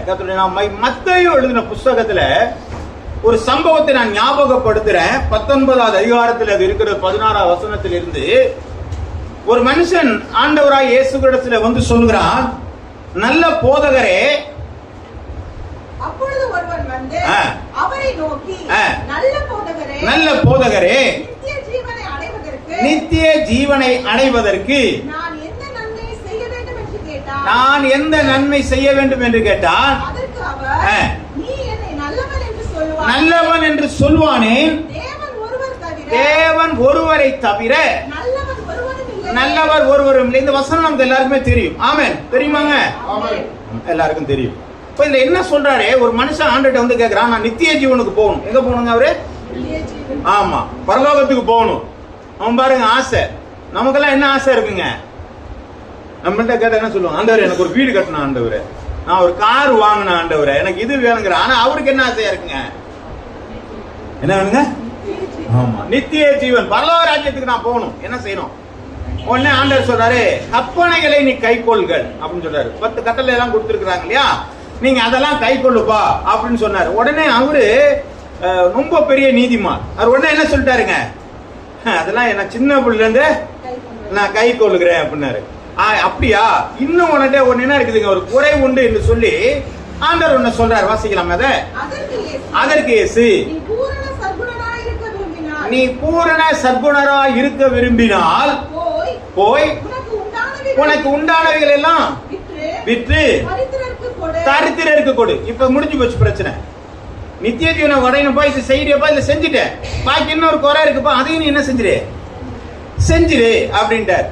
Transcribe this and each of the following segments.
மத்தேயு எழுதின புஸ்தகத்துல ஒரு சம்பவத்தை நான் ஞாபகப்படுத்துறேன். 19வது அதிகாரத்தில் அது இருக்கிறது. 16வது வசனத்தில் இருந்து ஒரு மனுஷன் ஆண்டவராய் இயேசுவிடத்துல வந்து சொல்கிறான், நல்ல போதகரே. அப்பொழுது ஒருவன் வந்து அவரை நோக்கி, நல்ல போதகரே, நித்திய ஜீவனை அடைவதற்கு நான் எந்த நன்மை செய்ய வேண்டும் என்று கேட்டான். அதற்கு அவர், நீ என்னை நல்லவன் என்று சொல்வானேன், தேவன் ஒருவரை தவிர நல்லவர் ஒருவரும் இல்லை. இந்த வசனம் நமக்கு எல்லாருக்குமே தெரியும். ஆமென். தெரியுமாங்க? எல்லாருக்கும் தெரியும். இப்ப இதுல என்ன சொல்றாரு, ஒரு மனுஷன் ஆண்டவர்ட்ட வந்து கேக்குறான், நான் நித்திய ஜீவனுக்கு போகணும். எங்க போகணுங்க அவரு? ஆமா, பரலோகத்துக்கு போகணும். அவன் பாருங்க ஆசை. நமக்கெல்லாம் என்ன ஆசை இருக்குங்க? நம்மள்ட்ட கேட்ட என்ன சொல்லுவாங்க, ஆண்டவர் எனக்கு ஒரு வீடு கட்டணும், ஆண்டவர் நான் ஒரு கார் வாங்கின, ஆண்டவர் எனக்கு இது வேணுங்கிற. ஆனா அவருக்கு என்ன ஆசையா இருக்குங்க? என்ன வேணுங்க? ஆமா, நித்திய ஜீவன், பரலோக ராஜ்யத்துக்கு நான் போகணும். என்ன செய்யணும்? உடனே ஆண்டவர் சொல்றாரு, கற்பனைகளை நீ கைக்கொள்கள் அப்படின்னு சொல்றாரு. 10 கட்டளை எல்லாம் கொடுத்துருக்காங்க இல்லையா, நீங்க அதெல்லாம் கைக்கொள்ளுப்பா அப்படின்னு சொன்னாரு. உடனே அவரு ரொம்ப பெரிய நீதிமான். அவர் உடனே என்ன சொல்லிட்டாருங்க, அதெல்லாம் என்ன சின்ன பிள்ளைல இருந்து நான் கை கொள்ளுகிறேன் அப்படின்னாரு. அப்படியா, இன்னும் உடனே ஒன்னு என்ன இருக்குதுங்க, ஒரு குறை உண்டு என்று சொல்லி ஆண்டவர் ஒன்னு சொல்றாரு. வாசிக்கலாம் அதை. அதற்கு இயேசு, நீ பூரண சர்க்குணராய் இருக்க விரும்பினால் போய் உனக்கு உண்டானவைகள் எல்லாம் விற்று தரித்திரருக்கு கொடு. இப்ப முடிஞ்சு போச்சு பிரச்சனை. நித்திய ஜீவனை உடையணுப்பா, இது செய்யப்பா, இதை செஞ்சுட்டேன், பாக்கி இன்னொரு குறை இருக்குப்பா, அதையும் நீ என்ன செஞ்சிரு அப்படின்ட்டார்.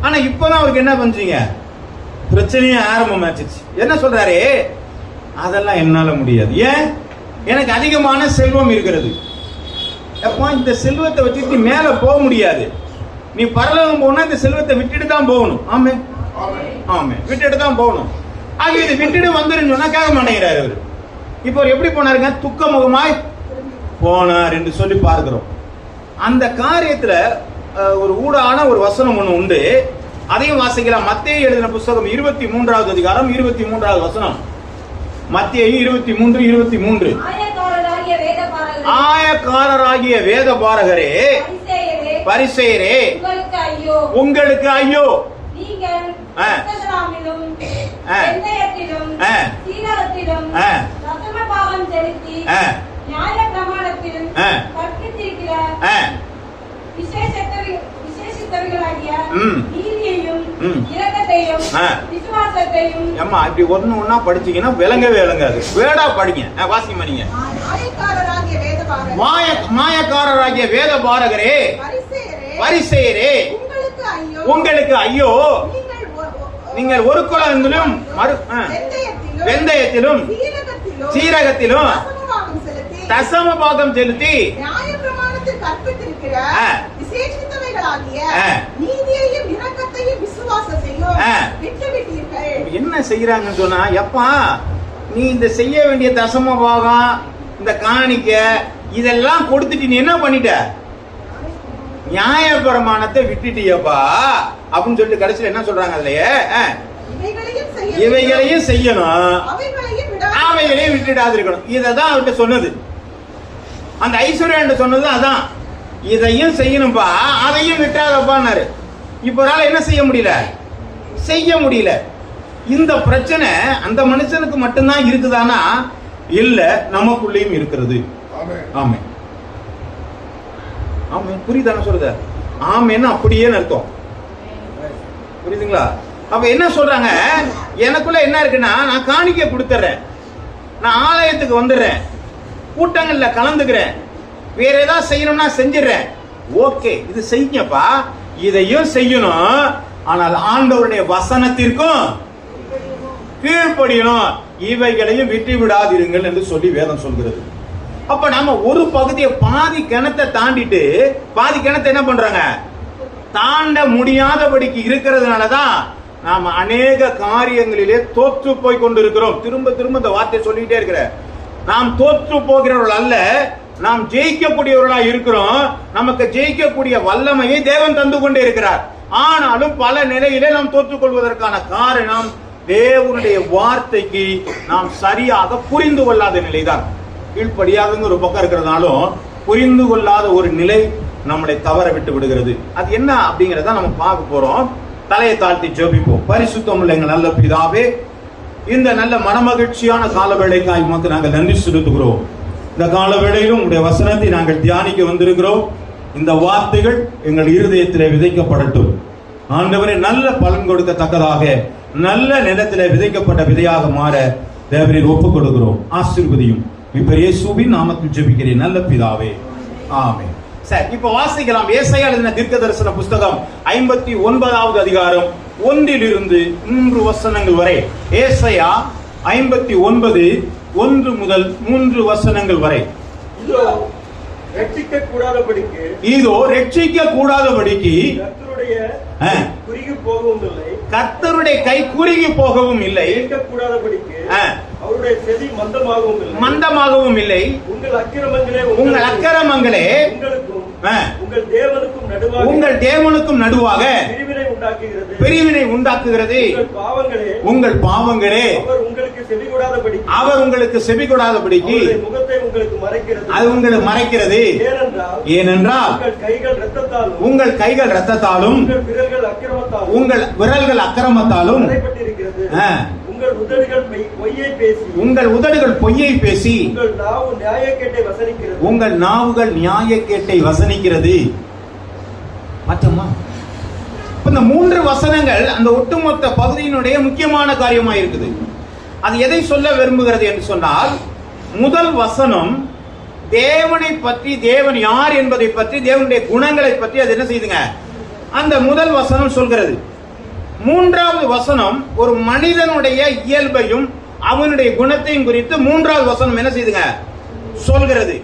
ஆனா இப்பதான் அவருக்கு என்ன பண்றீங்க, பிரச்சனையே ஆரம்பமாச்சிச்சு. என்ன சொல்றாரு, அதெல்லாம் என்னால முடியாது. ஏன்? எனக்கு அதிகமான செல்வம் இருக்கிறது. அப்போ இந்த செல்வத்தை வச்சுட்டு மேல போக முடியாது. நீ பரலோகம் போனா இந்த செல்வத்தை விட்டுட்டு தான் போகணும். ஆமே ஆமே, விட்டுட்டு தான் போகணும். ஆக இது விட்டுட்டு வந்துருன்னு சொன்னா கேட்க மாட்டேங்கிறாரு அவரு. இப்போ எப்படி போனாருங்க, துக்க முகமாய் போனார் என்று சொல்லி பார்க்கிறோம். அந்த காரியத்துல ஒரு ஊடான ஒரு வசனம் ஒண்ணு உண்டு, அதையும் வாசிக்கலாம். மத்தேயு எழுதின புஸ்தகம் 23வது அதிகாரம் 23வது வசனம். மத்தேயு 23:23. ஆயக்காரராகிய வேத பாரகரே, பரிசேயரே, உங்களுக்கு ஐயோ, இப்படி ஒண்ணு ஒன்னா படிச்சீங்கன்னா விளங்கவே விளங்காது. வேடா படிங்க, வாசிங்க நீங்க. மாயக்காரராகிய வேத பாரகரே, பரிசேயரே, உங்களுக்கு ஐயோ, நீங்கள் ஒரு குலத்திலும் வெந்தயத்திலும் சீரகத்திலும் தசம பாகம் செலுத்தி என்ன செய்யறாங்கன்னு சொன்னா, எப்பா நீ இந்த செய்ய வேண்டிய தசம பாகம், இந்த காணிக்க இதெல்லாம் கொடுத்துட்டு நீ என்ன பண்ணிட்ட, நியாய பிரமாணத்தை விட்டுட்டியப்பா அப்படின்னு சொல்லிட்டு கடைசியில் என்ன சொல்றாங்க, அதுலயே இவைகளையும் செய்யணும், அவைகளையும் விட்டுடாது இருக்கணும். இததான் அவர்கிட்ட சொன்னது. அந்த ஐஸ்வர்யா சொன்னது அதான், இதையும் செய்யணும்பா, அதையும் விட்டாதப்பான்னாரு. இப்ப என்ன செய்ய முடியல. இந்த பிரச்சனை அந்த மனுஷனுக்கு மட்டும்தான் இருக்குதானா? இல்ல, நமக்குள்ளேயும் இருக்கிறது. ஆமே ஆமே, புரியுதான சொல்றது? ஆமேன்னு அப்படியே அர்த்தம். புரியுதுங்களா? அப்ப என்ன சொல்றாங்க, எனக்குள்ள என்ன இருக்குன்னா, நான் காணிக்கை கொடுத்துறேன், நான் ஆலயத்துக்கு வந்துடுறேன், கூட்டங்கள்ல கலந்துக்கிறேன், வேற ஏதாவது செய்யணும்னா செஞ்சிடறேன். ஓகே, இது செய்யப்பா, இதையும் செய்யணும். ஆனால் ஆண்டவருடைய வசனத்திற்கும் கீழ்ப்படியணும், இவைகளையும் விட்டு விடாதிருங்கள் என்று சொல்லி வேதம் சொல்கிறது. அப்ப நாம ஒரு பகுதியை, பாதி கிணத்தை தாண்டிட்டு பாதி கிணத்தை என்ன பண்றாங்க, தாண்ட முடியாதபடிக்கு இருக்கிறதுனாலதான் நாம அநேக காரியங்களிலே தோற்று போய் கொண்டிருக்கிறோம். திரும்ப திரும்ப இந்த வார்த்தை சொல்லிட்டே இருக்கிற, நாம் தோற்று போகிறவர்கள் அல்ல, நாம் ஜெயிக்கக்கூடியவர்களா இருக்கிறோம். நமக்கு ஜெயிக்கக்கூடிய வல்லமையை தேவன் தந்து கொண்டே இருக்கிறார். ஆனாலும் பல நிலையிலே நாம் தோற்றுக் கொள்வதற்கான காரணம் தேவனுடைய வார்த்தைக்கு நாம் சரியாக புரிந்து கொள்ளாத நிலைதான். கீழ்ப்படியாதுங்க ஒரு பக்கம் இருக்கிறதுனாலும் புரிந்து கொள்ளாத ஒரு நிலை நம்மளை தவற விட்டு விடுகிறது. அது என்ன அப்படிங்கறத நம்ம பார்க்க போறோம். தலையை தாழ்த்தி ஜெபிப்போம். பரிசுத்தம் உள்ள எங்கள் நல்ல பிதாவே, இந்த நல்ல மனமகிழ்ச்சியான காலவேளைக்காய் உமக்கு நாங்கள் நன்றி செலுத்துகிறோம். இந்த காலவேளையிலும் உங்களுடைய வசனத்தை நாங்கள் தியானிக்க வந்திருக்கிறோம். இந்த வார்த்தைகள் எங்கள் இருதயத்திலே விதைக்கப்படட்டும். ஆண்டவரே, நல்ல பலன் கொடுக்கத்தக்கதாக நல்ல நிலத்திலே விதைக்கப்பட்ட விதையாக மாற தேவரீர் ஒப்புக் கொடுக்கிறோம். ஆசீர்வதியும். இப்ப இயேசுவின் நாமத்தில் ஜெபிக்கிறேன் நல்ல பிதாவே, ஆமென். சரி, இப்ப வாசிக்கலாம். ஏசாயா எழுதின தீர்க்கதரிசன புஸ்தகம் 59வது அதிகாரம் 1 முதல் 3 வசனங்கள் வரை. ஏசாயா 59 1 முதல் 3 வசனங்கள் வரை. இதோ ரட்சிக்க கூடாதபடிக்கு கர்த்தருடைய கை குறுகி போகவும் இல்லை, அவருடைய செவி மந்தமாகவும் இல்லை. உங்கள் அக்கிரமங்களே உங்கள் தேவனுக்கும் நடுவாக பிரிவினை உண்டாக்குகிறது. உங்கள் பாவங்களே அவர் உங்களுக்கு செவி கொடாதபடிக்கு அது உங்களுக்கு மறைக்கிறது. ஏனென்றால் உங்கள் கைகள் இரத்தத்தாலும் உங்கள் விரல்கள் அக்கிரமத்தாலும் உங்கள் உதடுகள் பொய்யை பேசி உங்கள் நாவுகள் நியாயக்கேட்டை வசனிக்கிறது. மாற்றமா? இந்த 3 வசனங்கள் அந்த ஒட்டுமொத்த பகுதியினுடைய முக்கியமான காரியமாக இருக்குது. அது எதை சொல்ல விரும்புகிறது என்று சொன்னால், முதல் வசனம் தேவனை பற்றி, தேவன் யார் என்பதை பற்றி, தேவனுடைய குணங்களை பற்றி அது என்ன செய்யுதுங்க, அந்த முதல் வசனம் சொல்கிறது. 3வது வசனம் ஒரு மனிதனுடைய இயல்பையும் அவனுடைய குணத்தையும் குறித்து 3வது வசனம் என்ன செய்யுதுங்க, சொல்கிறது.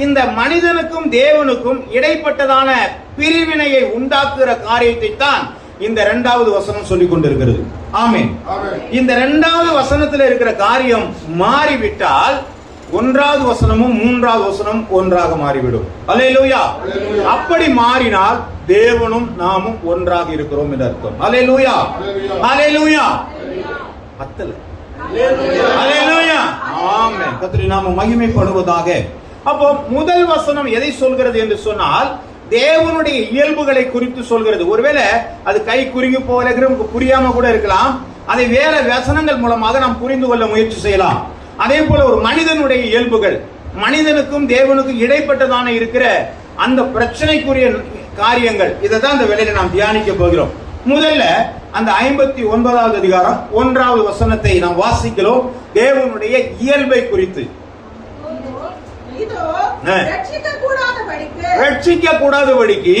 இந்த மனிதனுக்கும் தேவனுக்கும் இடைப்பட்டதான பிரிவினையை உண்டாக்குகிற காரியத்தை தான் இந்த 2வது வசனம் சொல்லிக் கொண்டிருக்கிறது. ஆமென். இந்த 2வது வசனத்தில் இருக்கிற காரியம் மாறிவிட்டால் 1வது வசனமும் 3வது வசனம் ஒன்றாக மாறிவிடும். அல்லேலூயா. அப்படி மாறினால் தேவனும் நாமும் ஒன்றாக இருக்கிறோம் என்று அர்த்தம். அல்லேலூயா. அல்லேலூயா. பத்தல. அல்லேலூயா. ஆமென். கர்த்தருடைய நாமம் மகிமைப்படுவதாக. அப்போ முதல் வசனம் எதை சொல்கிறது என்று சொன்னால், தேவனுடைய இயல்புகளை குறித்து சொல்கிறது. ஒருவேளை அது கை குறுகி போல புரியாம கூட இருக்கலாம். அதை வேற வசனங்கள் மூலமாக நாம் புரிந்து கொள்ள முயற்சி செய்யலாம். அதே போல ஒரு மனிதனுடைய இயல்புகள், மனிதனுக்கும் தேவனுக்கும் இடைப்பட்டதான இருக்கிற அந்த பிரச்சனைக்குரிய காரியங்கள், இதை தான் இந்த வேளையில நாம் தியானிக்க போகிறோம். முதல்ல அந்த 59வது அதிகாரம் 1வது வசனத்தை நாம் வாசிக்கிறோம். தேவனுடைய இயல்பை குறித்து. ரட்சிக்க கூடாதபடிக்கு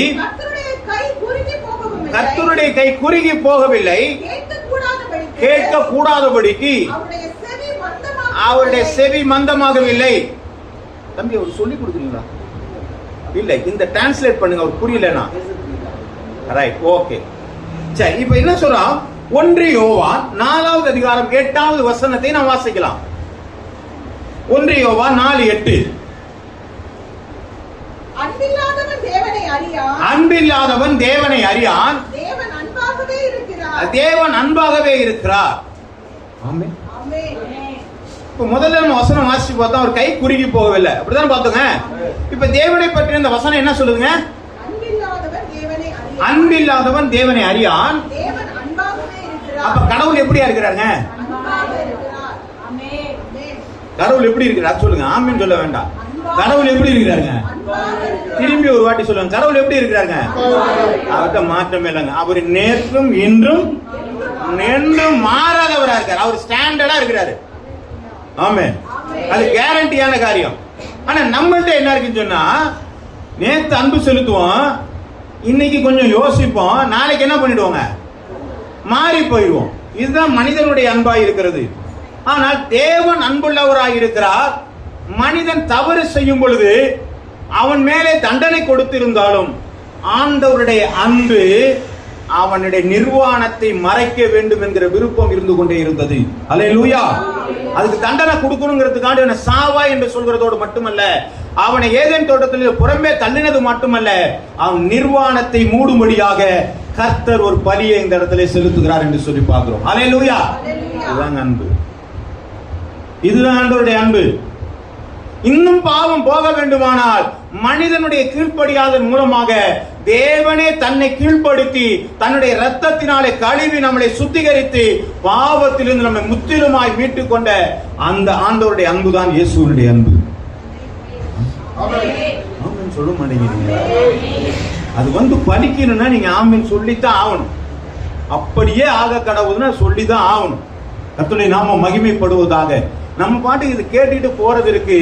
கர்த்தருடைய கை குறுகி போகவில்லை, கேட்க கூடாதபடிக்கு அவருடைய செவி மந்தமாகவில்லை. தம்பி, அவர் சொல்லி கொடுக்குறீங்களா? இல்ல, இந்த டிரான்ஸ்லேட் பண்ணுங்க, அவர் புரியலனா. Right, okay. சரி, இப்ப என்ன சொல்றோம்? 1 யோவான் 4வது அதிகாரம் 8வது வசனத்தை நாம் வாசிக்கலாம். 1 யோவான் 4:8. அன்பில்லாதவன் தேவனை அறியான், தேவன் அன்பாகவே இருக்கிறார். ஆமென். இப்ப முதல்ல நம்ம வசனம் வாசிச்சு பார்த்தோம், அவர் கை குறுகி போகவில்லை, அப்படிதான் பார்த்தோங்க. இப்ப தேவனை பற்றி இந்த வசனம் என்ன சொல்லுதுங்க? அன்பில்லாதவன் தேவனை அறியான். அப்ப கடவுள் எப்படியா இருக்கிறாருங்க? கடவுள் எப்படி இருக்கிறார் சொல்லுங்க. ஆமென் சொல்ல வேண்டாம். கடவுள் எப்படி இருக்கிறாருங்க? திரும்பி ஒரு வாட்டி சொல்லுங்க. கடவுள் எப்படி இருக்கிறாருங்க? அவர்கிட்ட மாற்றமே இல்லைங்க. அவர் நேற்றும் இன்றும் என்றும் மாறாதவரா இருக்காரு. அவர் ஸ்டாண்டர்டா இருக்கிறாரு. ஆமென். அது கேரண்டியான காரியம். ஆனா நம்மள்ட்ட என்ன இருக்குன்னு சொன்னா, நேத்து அன்பு செலுத்துவோம், இன்னைக்கு கொஞ்சம் யோசிப்போம், நாளைக்கு என்ன பண்ணிடுவோங்க, மாறி போயிடுவோம். இதுதான் மனிதனுடைய அன்பாய் இருக்கிறது. ஆனால் தேவன் அன்புள்ளவராய் இருக்கிறார். மனிதன் தவறு செய்யும் பொழுது அவன் மேலே தண்டனை கொடுத்திருந்தாலும் ஆண்டவருடைய அன்பு அவனுடைய நிர்வாணத்தை மறைக்க வேண்டும் என்கிற விருப்பம் இருந்து கொண்டே இருந்தது. அல்லேலூயா. அதுக்கு தண்டனை கொடுக்கணுங்கிறதுக்காண்டி அவனை சாவா என்று சொல்கிறதோடு மட்டுமல்ல, அவனை ஏதேன் தோட்டத்தில் புறம்பே தள்ளினது மட்டுமல்ல, அவன் நிர்வாணத்தை மூடும்படியாக கர்த்தர் ஒரு பலியை இந்த இடத்துல செலுத்துகிறார் என்று சொல்லி பார்க்கிறோம். அல்லேலூயா. இதுதான் அன்பு. இதுதான் ஆண்டவருடைய அன்பு. இன்னும் பாவம் போக வேண்டுமானால் மனிதனுடைய கீழ்ப்படியாதன் மூலமாக தேவனே தன்னை கீழ்ப்படுத்தி தன்னுடைய இரத்தத்தினாலே கழுவி நம்மளை சுத்திகரித்து பாவத்திலிருந்து நம்மை முற்றிலுமாய் மீட்டுக் கொண்ட அந்த ஆண்டவருடைய அன்புதான் இயேசுவினுடைய அன்பு. ஆமென் சொல்ல மாட்டேங்கிறீங்க. அது படிக்கணும்னா நீங்க ஆமென் சொல்லித்தான் ஆகணும். அப்படியே ஆக கடவுள்னா சொல்லிதான் ஆகணும். கர்த்தருடைய நாமம் மகிமைப்படுவதாக. நம்ம பாட்டுக்கு இது கேட்டுட்டு போறதற்கு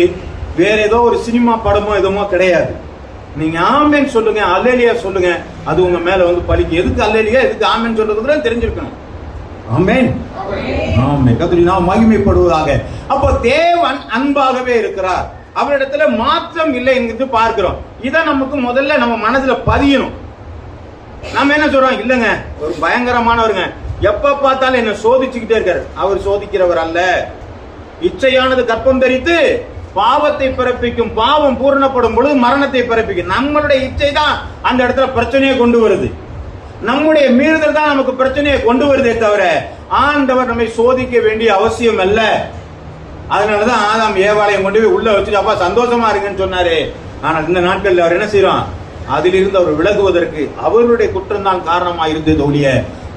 வேற ஏதோ ஒரு சினிமா படமோ எதுமோ கிடையாது. நீங்க ஆமென் சொல்லுங்க, அல்லேலியா சொல்லுங்க, அது உங்க மேல பலிக்கும். எதுக்கு அல்லேலியா, எதுக்கு ஆமென் சொல்றதுக்கு தெரிஞ்சிருக்கணும். ஆமென் ஆமென். கர்த்தருடைய நாமம் மகிமைப்படுவதாக. அப்போ தேவன் அன்பாகவே இருக்கிறார். அவரிடத்துல மாற்றம் இல்லை என்று பார்க்கிறோம். இதை நமக்கு முதல்ல நம்ம மனசுல பதியணும். நம்ம என்ன சொல்றோம், இல்லங்க ஒரு பயங்கரமானவருங்க, எப்ப பார்த்தாலும் என்ன சோதிச்சுக்கிட்டே இருக்காரு. அவர் சோதிக்கிறவர் அல்ல. இச்சையானது கற்பம் தரித்து பாவத்தை பிறப்பிக்கும். பாவம் பூரணப்படும் பொழுது மரணத்தை பிறப்பிக்கும். நம்மளுடைய இச்சை தான் அந்த இடத்துல பிரச்சனையை கொண்டு வருது. நம்முடைய மீறுதல் தான் நமக்கு பிரச்சனையை கொண்டு வருதே தவிர ஆண்டவர் நம்மை சோதிக்க வேண்டிய அவசியம் அல்ல. அதனாலதான் ஆதாம் ஏவாளையும் கொண்டு போய் உள்ள வச்சுட்டு அப்பா சந்தோஷமா இருக்குன்னு சொன்னாரு. ஆனால் இந்த நாட்கள்ல அவர் என்ன செய்யறோம், அதிலிருந்து அவர் விலகுவதற்கு அவருடைய குற்றம் தான் காரணமாக இருந்தது ஒழிய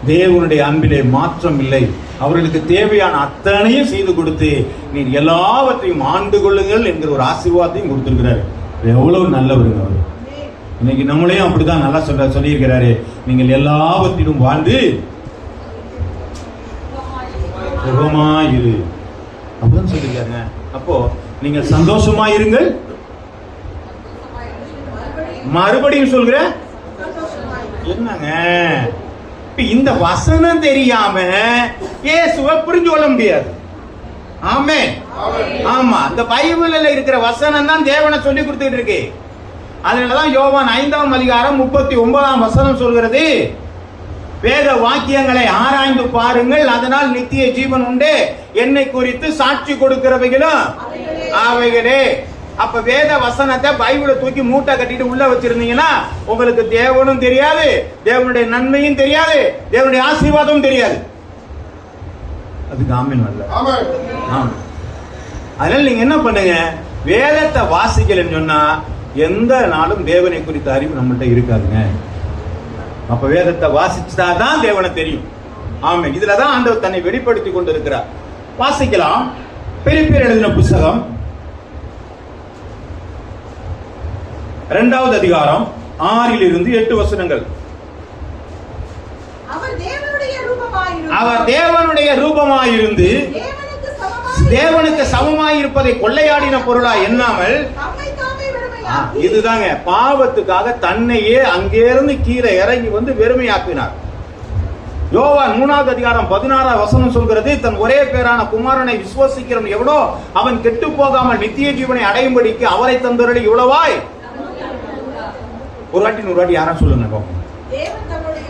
தேவனுடைய அன்பிலே மாற்றம் இல்லை. அவர்களுக்கு தேவையான அத்தனையும் செய்து கொடுத்து நீர் எல்லாவற்றையும் ஆண்டு கொள்ளுங்கள் என்கிற ஒரு ஆசீர்வாதத்தையும் கொடுத்திருக்கிறார். எவ்வளவு நல்லவருங்க அவர். இன்னைக்கு நம்மளையும் அப்படிதான் நல்லா சொல்லியிருக்கிறாரு, நீங்கள் எல்லாவற்றிலும் வாழ்ந்து சுகமாயிரு அப்படிதான் சொல்லியிருக்காருங்க. அப்போ நீங்கள் சந்தோஷமாயிருங்கள். மறுபடியும் சொல்கிற என்னங்க, இந்த வசனம் தெரியாம இயேசுவை புரிஞ்சு கொள்ள முடியாது. ஆமென். ஆமா, இந்த பைபிள்ல இருக்கிற வசனம் தான் தேவனை சொல்லி கொடுத்துட்டு இருக்கு. அதனாலதான் யோவான் 5ஆம் அதிகாரம் 39ஆம் வசனம் சொல்கிறது, வேத வாக்கியங்களை ஆராய்ந்து பாருங்கள், அதனால் நித்திய ஜீவன் உண்டு, என்னை குறித்து சாட்சி கொடுக்கிறவைகளும் அவைகளே. அப்ப வேத வசனத்தை பைபிளை தூக்கி மூட்டை கட்டிட்டு உள்ள வச்சிருந்தீங்கன்னா உங்களுக்கு தேவனும் தெரியாது, தேவனுடைய நன்மையும் தெரியாது, தேவனுடைய ஆசீர்வாதமும் தெரியாது. அதுக்கு ஆமென் அல்ல. அதனால நீங்க என்ன பண்ணுங்க, வேதத்தை வாசிக்கலன்னு சொன்னா எந்த நாளும் தேவனை குறித்த அறிவு நம்மள்ட்ட இருக்காதுங்க. அப்ப வேதத்தை வாசிச்சுதான் தேவனை தெரியும். ஆமென். இதுலதான் ஆண்டவர் தன்னை வெளிப்படுத்தி கொண்டு இருக்கிறார். வாசிக்கலாம். பிலிப்பியர் எழுதின புத்தகம் 2வது அதிகாரம் 6லிருந்து 8 வசனங்கள். அவர் தேவனுடைய ரூபமாயிருந்து தேவனுக்கு சமமாயிருப்பதை கொள்ளையாடின பொருளாய் எண்ணாமல், இதுதாங்க பாவத்துக்காக தன்னையே அங்கிருந்து கீழே இறங்கி வெறுமையாக்கினார். யோவான் 3வது அதிகாரம் 16ஆம் வசனம் சொல்கிறது, தன் ஒரே பேரான குமாரனை விசுவாசிக்கிறவன் எவனோ அவன் கெட்டு போகாமல் நித்திய ஜீவனை அடையும்படிக்கு அவரை தந்தருளி இவ்வளவாய். ஒரு வாட்டி 100 வாட்டி யாரா சொல்லுங்க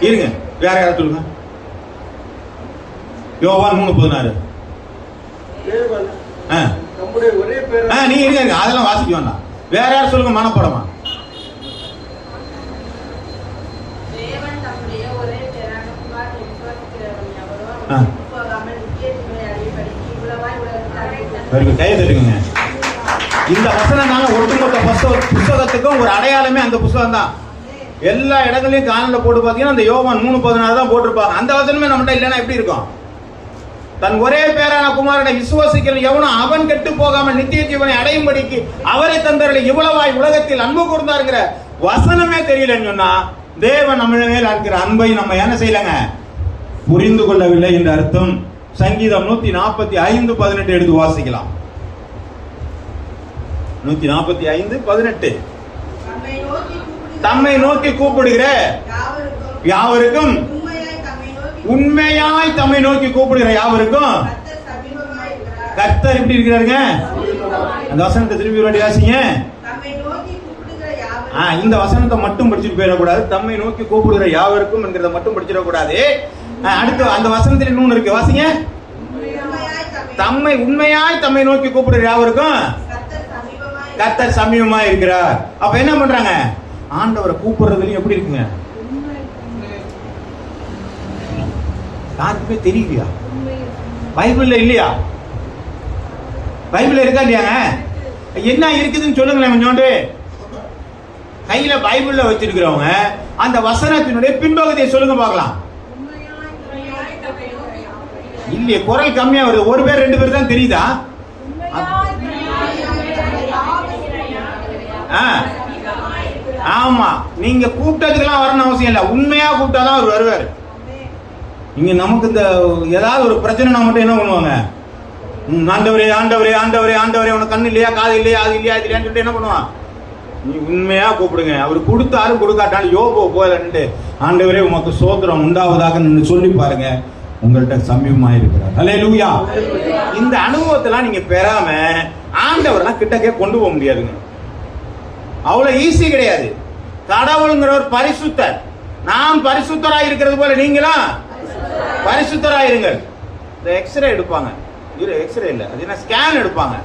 இருங்க, வேற யாரா சொல்லுங்க. யோவான் 3:16. நீங்க இருங்க, அதெல்லாம் வாசிக்க வேண்டாம். வேற யாரும் சொல்லுங்க மனப்படமா. கை தட்டுங்க. இந்த வசனம் தாங்க ஒட்டுமொத்த புத்தகத்துக்கும் ஒரு அடையாளமே. அந்த புத்தகம் தான் எல்லா இடங்களையும் காணல போட்டு பாத்தீங்கன்னா அந்த யோவான் 3:16 தான் போட்டிருப்பாங்க. அந்த வசனமே நம்மகிட்ட இல்லைன்னா எப்படி இருக்கும்? தன் ஒரே பேரான குமாரனை விசுவாசிக்கிற எவனோ அவன் கெட்டு போகாமல் நித்திய ஜீவனை அடையும்படிக்கு அவரை தந்தருளி இவ்வளவாய் உலகத்தில் அன்பு கூர்ந்தாருங்கிற வசனமே தெரியலன்னு சொன்னா தேவன் நம்ம மேல் இருக்கிற அன்பை நம்ம என்ன செய்யலங்க, புரிந்து கொள்ளவில்லை என்று அர்த்தம். சங்கீதம் 145:18 எடுத்து வாசிக்கலாம். 145:18. தம்மை நோக்கி கூப்பிடுகிற யாவருக்கும், உண்மையாய் தம்மை நோக்கி கூப்பிடுகிற யாவருக்கும் கர்த்தர் எப்படி இருக்கிறாருங்க. அந்த வசனத்தை திரும்பி ஒரு வாட்டி வாசிங்க. இந்த வசனத்தை மட்டும் படிச்சுட்டு போயிடக்கூடாது. தம்மை நோக்கி கூப்பிடுகிற யாவருக்கும் என்கிறத மட்டும் படிச்சிடக்கூடாது. அடுத்து அந்த வசனத்தில் இன்னொன்னு இருக்கு, வாசிங்க. தம்மை உண்மையாய் தம்மை நோக்கி கூப்பிடுகிற யாவருக்கும் கர்த்தர் சமீபமா இருக்கிறார். அப்ப என்ன பண்றாங்க, ஆண்டவரை கூப்பிடுறதுலயும் எப்படி இருக்குங்க, யாருக்குமே தெரியலையா? பைபிள்ல இல்லையா? பைபிள்ல இருக்கா இல்லையாங்க? என்ன இருக்குதுன்னு சொல்லுங்களேன் கொஞ்சோண்டு. கையில பைபிள்ல வச்சிருக்கிறவங்க அந்த வசனத்தினுடைய பின்பகுதியை சொல்லுங்க பார்க்கலாம். இல்லையே, குரல் கம்மியா வருது. ஒரு பேர் 2 பேர் தான் தெரியுதா? ஆமா, நீங்க கூப்பிட்டதுக்கெல்லாம் வரணும் அவசியம் இல்ல. உண்மையா கூப்பிட்டாதான் அவர் வருவார். இங்க நமக்கு இந்த ஏதாவது ஒரு பிரச்சனை மட்டும் என்ன பண்ணுவாங்க? ஆண்டவரே ஆண்டவரே ஆண்டவரே ஆண்டவரே, உனக்கு கண்ணு இல்லையா, காது இல்லையா, அது இல்லையா, இது இல்லையான்னு சொல்லிட்டு என்ன பண்ணுவான்? நீ உண்மையா கூப்பிடுங்க. அவர் கொடுத்தாலும் கொடுக்காட்டாலும் யோபோ போயிட்டு ஆண்டவரே உமக்கு சோத்திரம் உண்டாவதாக சொல்லி பாருங்க, உங்கள்கிட்ட சமீபமா இருக்கிறார். ஹல்லேலூயா. இந்த அனுபவத்தெல்லாம் நீங்க பெறாம ஆண்டவரெல்லாம் கிட்டக்கே கொண்டு போக முடியாதுங்க. அவ்வளவு ஈஸி கிடையாது. கடவுளுங்கிறவர் பரிசுத்தர். நாம் பரிசுத்தராய் இருக்கிறது போல நீங்களும் பரிசுத்தராயிருங்கள். இந்த எக்ஸ்ரே எடுப்பாங்க, எக்ஸ்ரே இல்ல, அது என்ன, ஸ்கேன் எடுப்பாங்க.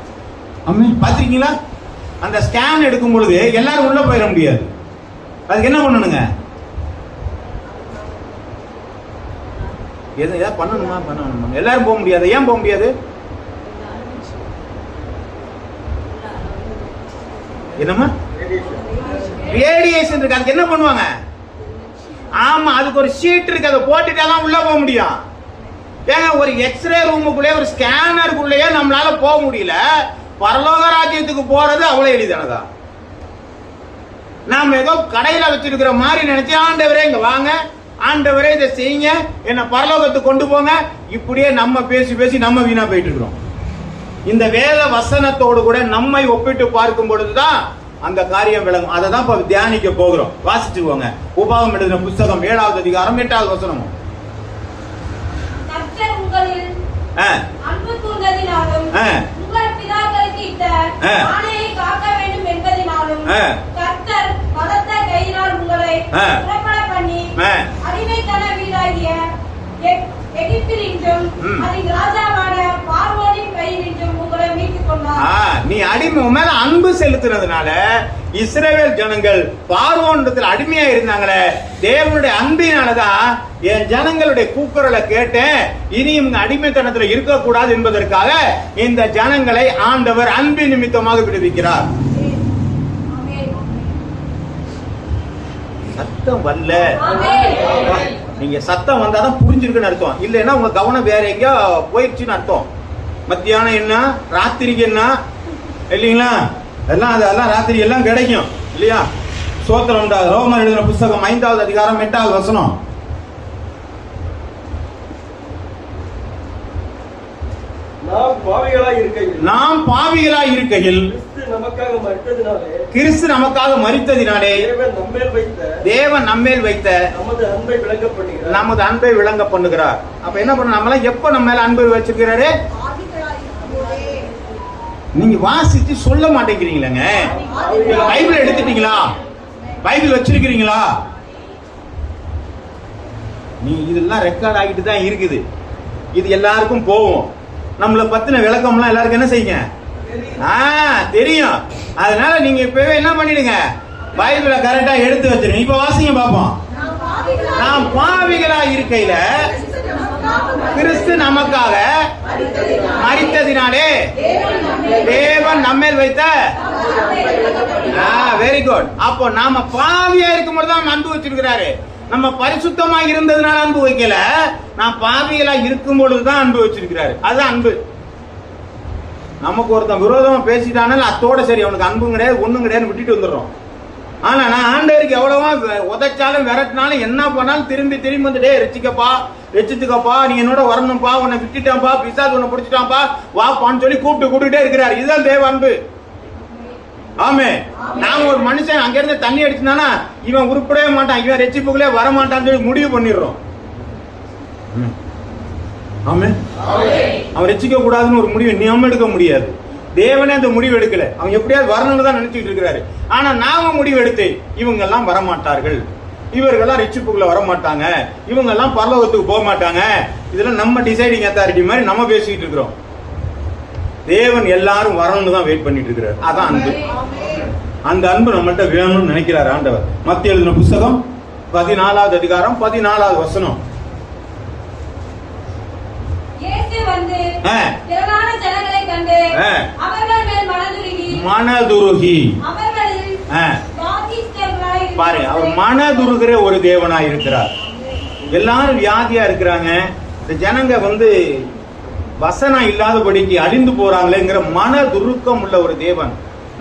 பாத்திருக்கீங்களா? அந்த ஸ்கேன் எடுக்கும் பொழுது எல்லாரும் உள்ள போயிட முடியாது. அதுக்கு என்ன பண்ணணுங்க? ஏதாவது பண்ணணுமா? எல்லாரும் போக முடியாது. ஏன் போக முடியாது? என்னமா? ரேடியேஷன் இருக்கு. அதுக்கு என்ன பண்ணுவாங்க? ஆமா, அதுக்கு ஒரு ஷீட் இருக்கு, அதை போட்டுட்டாதான் உள்ள போக முடியும். ஏங்க, ஒரு எக்ஸ்ரே ரூமுக்குள்ளே ஒரு ஸ்கேனருக்குள்ளேயே நம்மளால போக முடியல. பரலோக ராஜ்யத்துக்கு போறது அவ்வளவு எளிதானதா? நாம ஏதோ கடையில வச்சிருக்கிற மாதிரி நினைச்சு, ஆண்டவரே இங்க வாங்க, ஆண்டவரே இதை செய்யுங்க, என்ன பரலோகத்துக்கு கொண்டு போங்க, இப்படியே நம்ம பேசி பேசி நம்ம வீணா போயிட்டு இருக்கிறோம். இந்த வேத வசனத்தோடு கூட நம்மை ஒப்பிட்டு பார்க்கும் பொழுதுதான் அந்த காரியம் விளங்கும். அதை தான் இப்ப தியானிக்க போகிறோம். வாசிச்சுக்கோங்க. உபாகம் எழுதின புத்தகம் 7வது அதிகாரம் 8வது வசனம். அன்பு கூர்ந்ததினாலும் உங்கள் பிதாக்களுக்கு இட்ட ஆணையை காக்க வேண்டும் என்பதினாலும் கர்த்தர் பலத்த கையினால் உங்களை புறப்பட பண்ணி அடிமைத்தன வீடாகிய எகிப்தினின்றும் அதின் ராஜாவான பார்வோனின் கையினின்றும் உங்களை மீட்டுக் கொண்டார். நீ அடிமை மேல அன்பு செலுத்தினதுனால இஸ்ரவேல் ஜனங்கள் பார்வோனிடத்தில் அடிமையா இருந்தாங்களே, தேவனுடைய அன்பினாலதான் என் ஜனங்களுடைய கூக்குரலை கேட்டேன், இனி இவங்க அடிமைத்தனத்துல இருக்கக்கூடாது என்பதற்காக இந்த ஜனங்களை ஆண்டவர் அன்பு நிமித்தமாக விடுவிக்கிறார். சத்தம் வரல. நீங்க சத்தம் வந்தாதான் புரிஞ்சிருக்குன்னு அர்த்தம். இல்லைன்னா உங்க கவனம் வேற எங்கேயோ போயிடுச்சுன்னு அர்த்தம். மத்தியானம் என்ன, ராத்திரிக்கு என்ன இல்லைங்களா? அதெல்லாம் ராத்திரி எல்லாம் கிடைக்கும் இல்லையா? சோத்திரம் உண்டா. ரோமர் எழுதின புத்தகம் 5வது அதிகாரம் 8வது வசனம். நாம் பாவிகளாய் இருக்கையில் கிறிஸ்து நமக்காக மரித்ததினாலே தேவன் நம்மேல் வைத்த நமது அன்பை விளங்க பண்ணுகிறார். அப்ப என்ன பண்ண, நம்மள எப்ப நம்ம மேல அன்பை வச்சிருக்கிறாரு? நீங்க வாசிச்சு சொல்ல மாட்டேங்கிறீங்களேங்க. நீங்க பைபிள் எடுத்துட்டீங்களா? பைபிள் வச்சிருக்கிறீங்களா? நீ இதெல்லாம் ரெக்கார்ட் ஆகிட்டு தான் இருக்குது. இது எல்லாருக்கும் போகும். நம்மளை பத்தின விளக்கம்லாம் எல்லாருக்கும் என்ன செய்யுங்க? தெரியும். அதனால நீங்க இப்பவே என்ன பண்ணிடுங்க, பைபிளை கரெக்டா எடுத்து வச்சிருங்க. இப்ப வாசிங்க பாப்போம். நாம் பாவிகளா இருக்கையில கிறிஸ்து நமக்காக மரித்ததினாலே தேவன் நம்மேல் வைத்த. Very good. அப்போ நாம பாவியா இருக்கும் போது தான் அன்பு வச்சிருக்கிறாரு. நம்ம பரிசுத்தமா இருந்ததுனால அன்பு வைக்கல, நான் பாவிகளா இருக்கும் பொழுதுதான் அன்பு வச்சிருக்கிறாரு. அதுதான் அன்பு. நமக்கு ஒருத்தன் விரோதமா பேசிட்டானால அத்தோட சரி, அவனுக்கு அன்பும் கிடையாது ஒண்ணும் கிடையாது விட்டுட்டு வந்துடுறோம். ஆனா நான் ஆண்டவருக்கு எவ்வளவா உதைச்சாலும் விரட்டினாலும் என்ன பண்ணாலும் திரும்பி திரும்பி வந்துட்டே, ரட்சித்துக்கப்பா, நீ என்னோட வரணும்பா, உன்னை விட்டுட்டான்பா, பிசாசு உன்னை பிடிச்சிட்டான்பா, வாப்பான்னு சொல்லி கூப்பிட்டுட்டே இருக்கிறார். இதுதான் தேவ அன்பு. ஆமே. நாம ஒரு மனுஷன் அங்க இருந்து தண்ணி அடிச்சுனா இவன் உருப்படவே மாட்டான், இவன் ரட்சிப்புக்குள்ளே வர மாட்டான்னு சொல்லி முடிவு பண்ணிடுறோம். ஆமே. அவன் ரட்சிக்க கூடாதுன்னு ஒரு முடிவு நம்ம எடுக்க முடியாது. தேவனே அந்த முடிவு எடுக்கல. அவன் எப்படியாவது வரணும்னு தான் நினைச்சிட்டு இருக்கிறாரு. ஆனா நாம முடிவு எடுத்து இவங்க எல்லாம் வரமாட்டார்கள், இவர்கள்லாம் ரட்சிப்புக்குள்ள வர மாட்டாங்க, இவங்க எல்லாம் பரலோகத்துக்கு போக மாட்டாங்க, இதெல்லாம் நம்ம டிசைடிங் அத்தாரிட்டி மாதிரி நம்ம பேசிக்கிட்டு இருக்கிறோம். தேவன் எல்லாரும் வரணும்னு தான் வெயிட் பண்ணிட்டு இருக்கிறார். அதான் அன்பு. அந்த அன்பு நம்மள்ட்ட வேணும்னு நினைக்கிறார் ஆண்டவர். மத்திய எழுதின புத்தகம் 14வது அதிகாரம் 14வது வசனம். இயேசு வந்து திரளான ஜனங்களை கண்டு அவர்கள் மேல் மனதுருகி அவர்களில் பாதித்தவர்களாய் பாருங்க, அவர் மனதுருகிற ஒரு தேவனாய் இருக்கிறார். எல்லாரும் வியாதியா இருக்கிறாங்க, இந்த ஜனங்க வசனம் இல்லாதபடிக்கு அழிந்து போறாங்களேங்கிற மனதுருக்கம் உள்ள ஒரு தேவன்.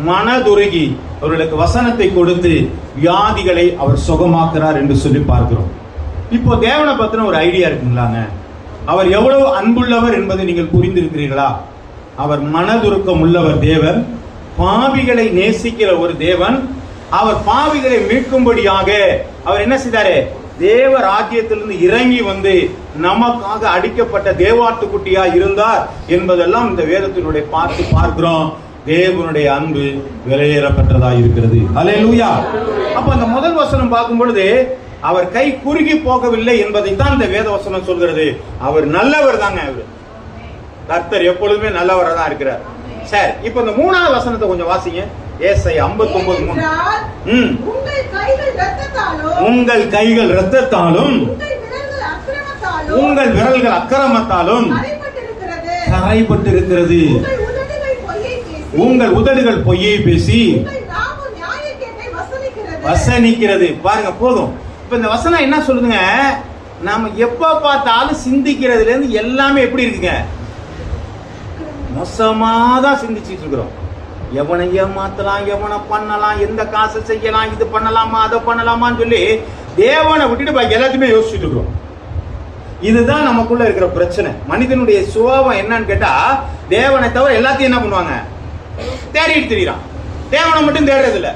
மனதுருகி அவர்களுக்கு வசனத்தை கொடுத்து வியாதிகளை அவர் சுகமாக்குறார் என்று சொல்லி பார்க்கிறோம். இப்போ தேவனை பத்தின ஒரு ஐடியா இருக்குங்களாங்க? அவர் எவ்வளவு அன்புள்ளவர் என்பதை நீங்கள் புரிந்திருக்கிறீர்களா? அவர் மனதுருக்கம் உள்ளவர் தேவன், பாவிகளை நேசிக்கிற ஒரு தேவன். அவர் பாவிகளை மீட்கும்படியாக அவர் என்ன செய்தாரு? தேவ ராஜ்யத்திலிருந்து இறங்கி நமக்காக அடிக்கப்பட்ட தேவாட்டுக்குட்டியா இருந்தார் என்பதெல்லாம் இந்த வேதத்தினுடைய பார்க்கிறோம். தேவனுடைய அன்பு விலையேறப்பட்டதா இருக்கிறது. அல்லேலூயா. அப்ப அந்த முதல் வசனம் பார்க்கும் பொழுது அவர் கை குறுகி போகவில்லை என்பதை தான் இந்த வேத வசனம் சொல்கிறது. அவர் நல்லவர் தாங்க. அவர் கர்த்தர் எப்பொழுதுமே நல்லவராக தான் இருக்கிறார். சரி, இப்ப இந்த மூணாவது வசனத்தை கொஞ்சம் வாசிங்க. ஏசாயா 59:3. உங்கள் கைகள் இரத்தத்தாலும் உங்கள் விரல்கள் அக்கிரமத்தாலும் கரைப்பட்டிருக்கிறது. உங்கள் உதடுகள் பொய்யை பேசி வசனிக்கிறது. பாருங்க, போதும். இப்ப இந்த வசனம் என்ன சொல்லுதுங்க? நாம எப்ப பார்த்தாலும் சிந்திக்கிறதுல இருந்து எல்லாமே எப்படி இருக்குங்க? மோசமாதான் சிந்திச்சுட்டு இருக்கிறோம். எவனை ஏமாத்தலாம், எவனை பண்ணலாம், எந்த காசை செய்யலாம், இது பண்ணலாமா, அதை பண்ணலாமான்னு சொல்லி தேவனை விட்டுட்டு பாக்கி எல்லாத்தையுமே யோசிச்சுட்டு இருக்கிறோம். இதுதான் நமக்குள்ள இருக்கிற பிரச்சனை. மனிதனுடைய சுபாவம் என்னன்னு கேட்டா, தேவனை தவிர எல்லாத்தையும் என்ன பண்ணுவாங்க? தேடிட்டு திரிறான். தேவனை மட்டும் தேடுறது இல்ல.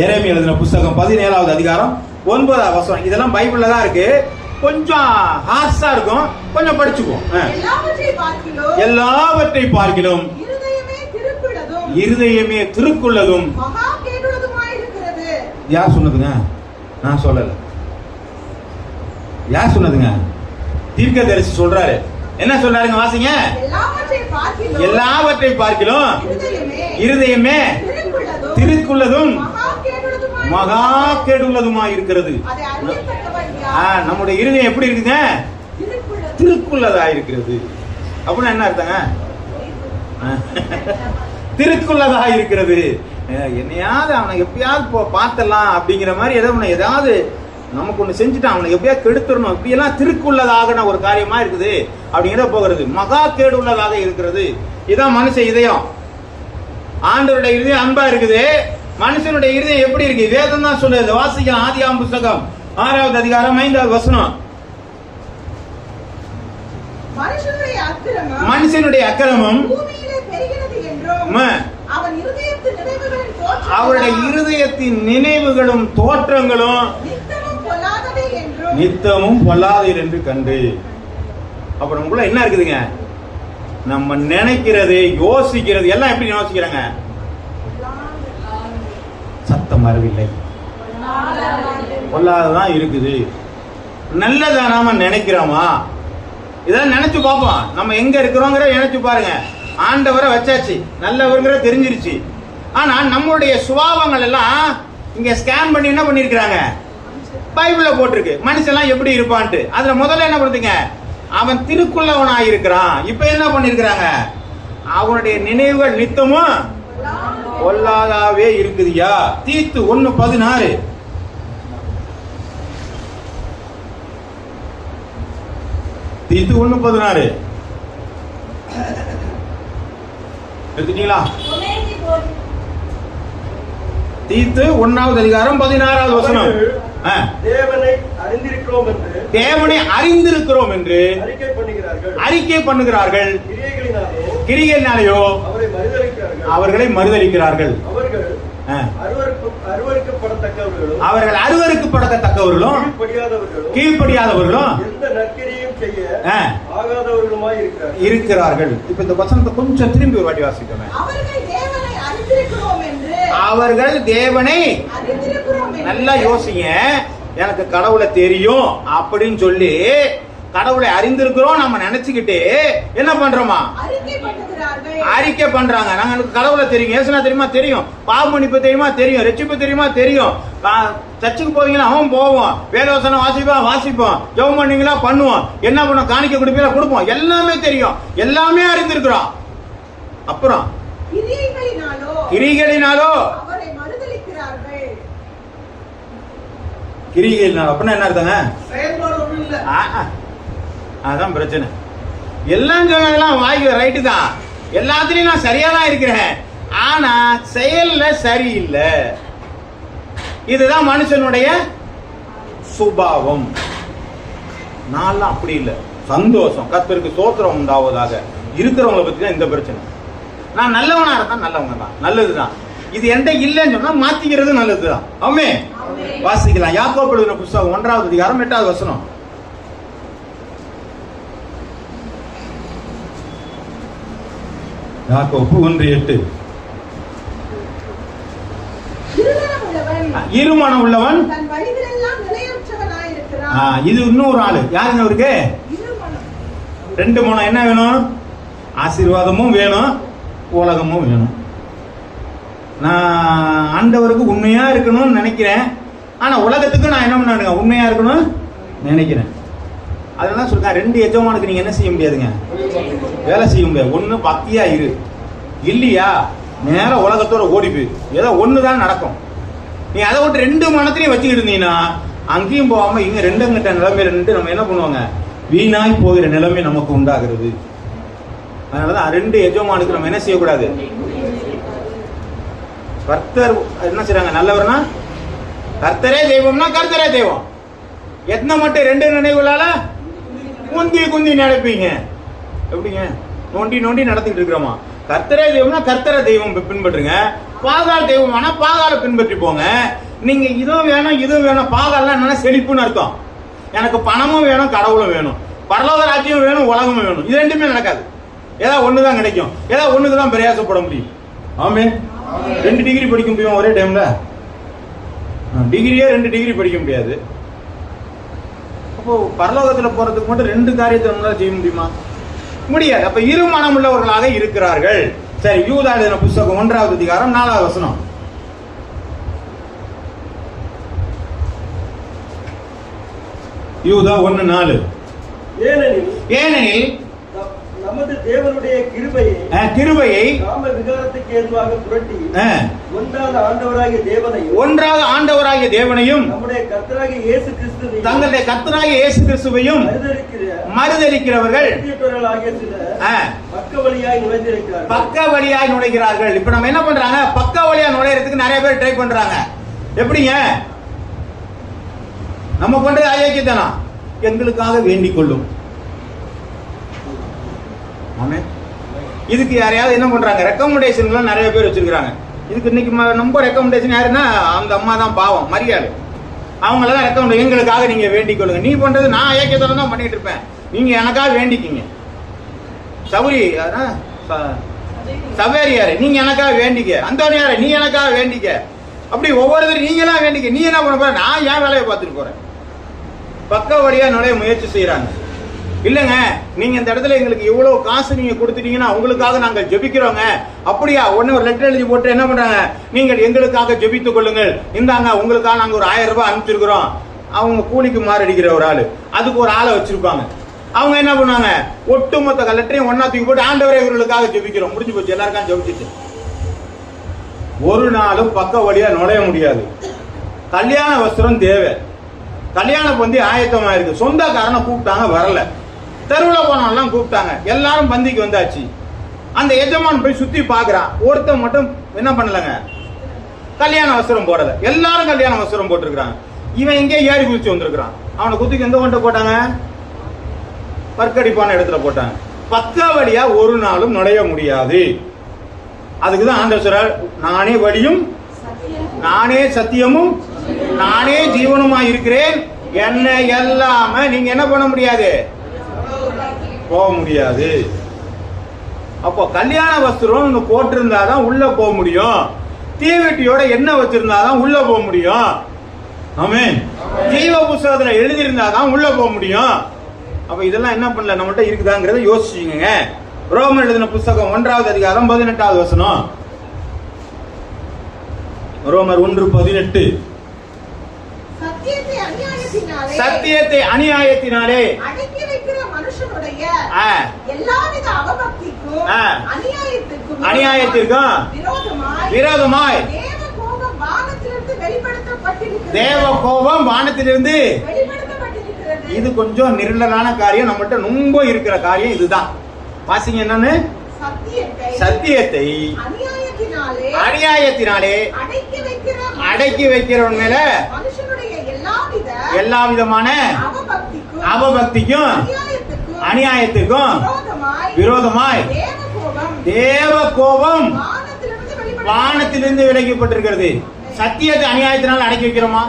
எரேமியா எழுதின புத்தகம் 17வது அதிகாரம் 9வது வசனம். இதெல்லாம் பைபிள்ல தான் இருக்கு. கொஞ்சம் ஹார்ஷா இருக்கும், கொஞ்சம் படிச்சுக்குவோம். எல்லாவற்றை பார்க்கிலும் இருதயமே திருக்குள்ளதும். யார் சொன்னதுங்க? நான் சொல்லல. யார் சொன்னதுங்க? தீர்க்கதரிசி சொல்றாரு. என்ன சொல்றாருங்க? வாசிங்க. எல்லாவற்றை பார்க்கிலும் இருதயமே திருக்குள்ளதும் மகா கேடுள்ளதுமா இருக்கிறது. நம்முடைய இருதயம் எப்படி இருக்குங்க? திருக்குள்ளதா இருக்கிறது. அப்படின்னா என்ன அர்த்தங்க? திருக்குள்ளதா இருக்கிறது. என்னையாவது அவனை எப்பயாவது பார்த்தலாம் அப்படிங்கிற மாதிரி ஏதாவது நமக்கு ஒண்ணு செஞ்சுட்டான், அவனை எப்படியாவது கெடுத்துடணும், இப்படி எல்லாம் திருக்குள்ளதாக ஒரு காரியமா இருக்குது அப்படிங்கிற போகிறது. மகா கேடு உள்ளதாக இருக்கிறது. இதான் மனுஷ இதயம். ஆண்டவருடைய இதயம் அன்பா இருக்குது. மனுஷனுடைய இதயம் எப்படி இருக்கு? வேதம் தான் சொல்லுது. வாசிக்கலாம். ஆதியாகமம் புத்தகம் 6வது அதிகாரம் 5வது வசனம். மனுஷனுடைய அக்கிரமம் அவருடைய இருதயத்தின் நினைவுகளும் தோற்றங்களும் நித்தமும் பொல்லாதது என்று கண்டு. அப்ப நமக்குள்ள என்ன இருக்குதுங்க? நம்ம நினைக்கிறது, யோசிக்கிறது எல்லாம் எப்படி யோசிக்கிறாங்க? சத்தம் வரவில்லை, பொல்லாததான் இருக்குது. நல்லதா நாம நினைக்கிறோமா? இதெல்லாம் நினைச்சு பார்ப்போம். நம்ம எங்க இருக்கிறோங்கிற நினைச்சு பாருங்க. ஆண்டவரை வச்சாச்சு, நல்லவருங்கிற தெரிஞ்சிருச்சு. ஆனா நம்மளுடைய சுபாவங்கள் எல்லாம் இங்க ஸ்கேன் பண்ணி என்ன பண்ணிருக்கிறாங்க? பைபிள்ல போட்டிருக்கு மனுஷெல்லாம் எப்படி இருப்பான்ட்டு. அதுல முதல்ல என்ன பண்ணுங்க? அவன் திருக்குள்ளவனாய் இருக்கிறான். இப்ப என்ன பண்ணிருக்கிறாங்க? அவனுடைய நினைவுகள் நித்தமும் பொல்லாதாவே இருக்குதுயா. தீத்து 1:16. தீத்து 1:16 எடுத்துட்டீங்களா? தீத்து 1வது அதிகாரம் 16வது வசனம். தேவனை அறிந்திருக்கிறோம் என்று அறிக்கை பண்ணுகிறார்கள். கிரியைகளினாலேயோ அவர்களை மறுதலிக்கிறார்கள். அவர்கள் அருவருக்கப்படத்தக்கவர்களும் கீழ்ப்படியாதவர்களும் இருக்கிறார்கள். இப்ப இந்த வசனத்தை கொஞ்சம் திரும்பி ஒரு வாட்டி வாசிக்கணும். அவர்கள் தேவனை நல்லா யோசிங்க. எனக்கு கடவுளை தெரியும் அப்படின்னு சொல்லி கடவுளை அறிந்திருக்கிறோம் நம்ம நினைச்சுக்கிட்டு என்ன பண்றோமா? அறிக்கை பண்றாங்க. நாங்க கடவுளை தெரியும், இயேசுனா தெரியுமா தெரியும், பாவ மன்னிப்பு தெரியுமா தெரியும், ரட்சிப்பு தெரியுமா தெரியும், சர்ச்சுக்கு போவீங்களா அவன் போவோம், வேதவசனம் வாசிப்போம், ஜெபம் பண்ணீங்களா பண்ணுவோம், என்ன பண்ணுவோம், காணிக்க கொடுப்பீங்களா கொடுப்போம், எல்லாமே தெரியும், எல்லாமே அறிந்திருக்கிறோம். அப்புறம் கிரிகளினாலோ கிரிகளினாலோ அப்படின்னா என்ன அர்த்தங்க? அதான் பிரச்சனை. எல்லாம் சொன்னதெல்லாம் வாய்க்கு ரைட்டு தான், எல்லாத்துலயும் நான் சரியா தான் இருக்கிறேன், ஆனா செயல்ல சரியில்லை. இதுதான் மனுஷனுடைய சுபாவம். நான் அப்படி இல்லை. சந்தோஷம், கர்த்தருக்கு ஸ்தோத்திரம் உண்டாவதாக இருக்கிறவங்களை பத்தி தான் இந்த பிரச்சனை. நான் நல்லவனா இருந்தா நல்லவங்க தான், நல்லதுதான். இது என்கிட்ட இல்லைன்னு சொன்னா மாத்திக்கிறது நல்லதுதான். ஆமென். வாசிக்கலாம். யாக்கோபு எழுதின புத்தகம் 1வது அதிகாரம் 8வது வசனம். யாக்கோபு 1:8. இருமனம் உள்ளவன் இது இன்னொரு ஆளு. யாருங்க அவருக்கு? 2 மனம். என்ன வேணும்? ஆசீர்வாதமும் வேணும், உலகமும் வேணும். நான் ஆண்டவருக்கு உண்மையா இருக்கணும்னு நினைக்கிறேன், ஆனா உலகத்துக்கு நான் என்ன பண்ண உண்மையா இருக்கணும் நினைக்கிறேன். அதெல்லாம் சொல்லுங்க. 2 எஜமானுக்கு நீங்க என்ன செய்ய முடியாதுங்க, வேலை செய்ய முடியாது. ஒண்ணு பக்தியா இரு, இல்லையா நேர உலகத்தோட ஓடி போய் ஏதோ ஒண்ணுதான் நடக்கும். நீ அதை விட்டு 2 மனத்திலையும் வச்சுக்கிட்டு இருந்தீங்கன்னா அங்கேயும் போகாம இங்க 2 கிட்ட நிலைமையில நின்று நம்ம என்ன பண்ணுவாங்க, வீணாய் போகிற நிலைமை நமக்கு உண்டாகிறது. அதனாலதான் 2 எஜமானுக்கு நம்ம என்ன செய்யக்கூடாது. கர்த்தர் என்ன செய்றாங்க, நல்லவர்னா கர்த்தரே தெய்வம்னா கர்த்தரே தெய்வம். எத்தனை மட்டும் 2 நினைவுகளால குந்தி நடப்பீங்க. எப்படிங்க நோண்டி நடத்திட்டு இருக்கிறோமா? கர்த்தரே தெய்வம்னா கர்த்தரை தெய்வம் பின்பற்றுங்க, பாகால் தெய்வம் ஆனா பாகால பின்பற்றி போங்க. நீங்க இதுவும் வேணும் பாகால்லாம் என்னன்னா செழிப்புன்னு அர்த்தம். எனக்கு பணமும் வேணும், கடவுளும் வேணும், பரலோக ராஜ்யம் வேணும், உலகமும் வேணும். இது 2மே நடக்காது. ஏதாவது ஒண்ணுதான் கிடைக்கும், ஏதாவது ஒண்ணுக்குதான் பிரயாசப்பட முடியும். ஆமே. 2 டிகிரி படிக்க முடியும் ஒரே டைம்ல. டிகிரியே 2 டிகிரி படிக்க முடியாது. அப்போ பரலோகத்துல போறதுக்கு மட்டும் 2 காரியத்தை நம்மளால செய்ய முடியுமா? முடியாது. அப்ப இருமனம் உள்ளவர்களாக இருக்கிறார்கள். சரி, யூதா எழுதின புத்தகம் 1வது அதிகாரம் 4வது வசனம். யூதா 1:4. ஏனெனில் நமது தேவனுடைய கிருபையை காம விகாரத்துக்கு ஏதுவாக புரட்டி ஒன்றாக ஆண்டவராகிய தேவனையும் நம்முடைய கர்த்தராகிய இயேசு கிறிஸ்துவையும் தங்களுடைய கர்த்தராகிய இயேசு கிறிஸ்துவையும் மறுதலிக்கிறவர்கள் பக்க வழியாய் நுழைகிறார்கள். இப்ப நம்ம என்ன பண்றாங்க, பக்க வழியா நுழையறதுக்கு நிறைய பேர் ட்ரை பண்றாங்க. எப்படிங்க? நம்ம பண்றது ஐக்கியத்தானா? எங்களுக்காக வேண்டிக் கொள்ளும். இதுக்கு யாரையாவது என்ன பண்றாங்க, ரெக்கமெண்டேஷன் நிறைய பேர் வச்சிருக்காங்க. இதுக்கு இன்னைக்கு நம்ம ரெக்கமெண்டேஷன் யாருன்னா அந்த அம்மா தான், பாவம் மரியாதை. அவங்களதான் ரெக்கமெண்ட், எங்களுக்காக நீங்க வேண்டிக் கொள்ளுங்க. நீ பண்றது நான் ஐக்கியத்தான தான் பண்ணிட்டு இருப்பேன், நீங்க எனக்காக வேண்டிக்கிங்க. சௌரி சவேரியாரு நீங்க எனக்காக வேண்டிக்க, அந்தோனியாரு நீ எனக்காக வேண்டிக்க. அப்படி ஒவ்வொருத்தரும் நீங்க எல்லாம் வேண்டிக்க. நீ என்ன பண்ண போற? நான் என் வேலையை பார்த்துட்டு போறேன். பக்க வழியா நுழைய முயற்சி செய்யறாங்க. இல்லங்க, நீங்க இந்த இடத்துல எங்களுக்கு இவ்வளவு காசு நீங்க கொடுத்துட்டீங்கன்னா உங்களுக்காக நாங்கள் ஜெபிக்கிறோங்க. அப்படியா? உடனே ஒரு லெட்டர் எழுதி போட்டு என்ன பண்றாங்க, நீங்கள் எங்களுக்காக ஜெபித்துக் கொள்ளுங்கள், இந்தாங்க உங்களுக்காக நாங்க ஒரு 1000 ரூபாய் அனுப்பிச்சிருக்கிறோம். அவங்க கூலிக்கு மாறடிக்கிற ஒரு ஆளு, அதுக்கு ஒரு ஆளை வச்சிருப்பாங்க. அவங்க என்ன பண்ணுவாங்க, ஒட்டுமொத்த லெட்டரையும் ஒன்னா தூக்கி போட்டு ஆண்டவரே இவர்களுக்காக ஜெபிக்கிறோம், முடிஞ்சு போச்சு. எல்லாருக்கும் ஜெபிச்சுட்டு ஒரு நாளும் பக்க வழியா நுழைய முடியாது. கல்யாண வஸ்திரம் தேவை. கல்யாண பந்தி ஆயத்தமா இருக்கு. சொந்தக்காரனை கூப்பிட்டாங்க, வரல. தெருவில் போனாலும் கூப்பிட்டாங்க, எல்லாரும் பந்திக்கு வந்தாச்சு. அந்த எஜமான் போய் சுத்தி பாக்குறான். ஒருத்தன் மட்டும் என்ன பண்ணலங்க, கல்யாண வஸ்திரம் போடல. எல்லாரும் கல்யாண வஸ்திரம் போட்டிருக்காங்க. இவன் இங்கே ஏறி குதிச்சு வந்திருக்கான். அவனை குத்திக்கு எந்த கொண்ட போட்டாங்க, பற்கடிப்பான இடத்துல போட்டாங்க. பக்க வழியா ஒரு நாளும் நுழைய முடியாது. அதுக்குதான் ஆண்டவர், நானே வழியும் நானே சத்தியமும் நானே ஜீவனுமா இருக்கிறேன், என்ன எல்லாம நீங்க என்ன பண்ண முடியாது, போக முடியாது. அப்போ கல்யாண வஸ்திரம் போட்டிருந்தாதான் உள்ள போக முடியும். தீவெட்டியோட என்ன வச்சிருந்தாதான் உள்ள போக முடியும். ஆமென். ஜீவ புத்தகத்துல எழுதியிருந்தாதான் உள்ள போக முடியும். அப்ப இதெல்லாம் என்ன பண்ணல, நம்மகிட்ட இருக்குதாங்கிறத யோசிச்சுங்க. ரோமர் எழுதின புஸ்தகம் 1வது அதிகாரம் 18வது வசனம். ரோமர் 1:18. சத்தியத்தை அநியாயத்தினாலே அடக்கி வைக்கிற மனுஷனுடைய எல்லாவித அவபக்திக்கும் அநியாயத்திற்கும் விரோதமாய் தேவ கோபம் வானத்திலிருந்து வெளிப்படுத்தப்பட்டிருக்கிறது. இது கொஞ்சம் நிர்மலமான காரியம், நம்மகிட்ட ரொம்ப இருக்கிற காரியம் இதுதான். வாசிங்க என்னன்னு? சத்தியத்தை அநியாயத்தினாலே அடக்கி வைக்கிறவன் மேல எல்லா விதமான அவபக்திக்கும் அநியாயத்திற்கும் விரோதமாய் தேவ கோபம் வானத்திலிருந்து விலக்கப்பட்டிருக்கிறது. சத்தியத்தை அநியாயத்தினால் அடக்கி வைக்கிறோமா?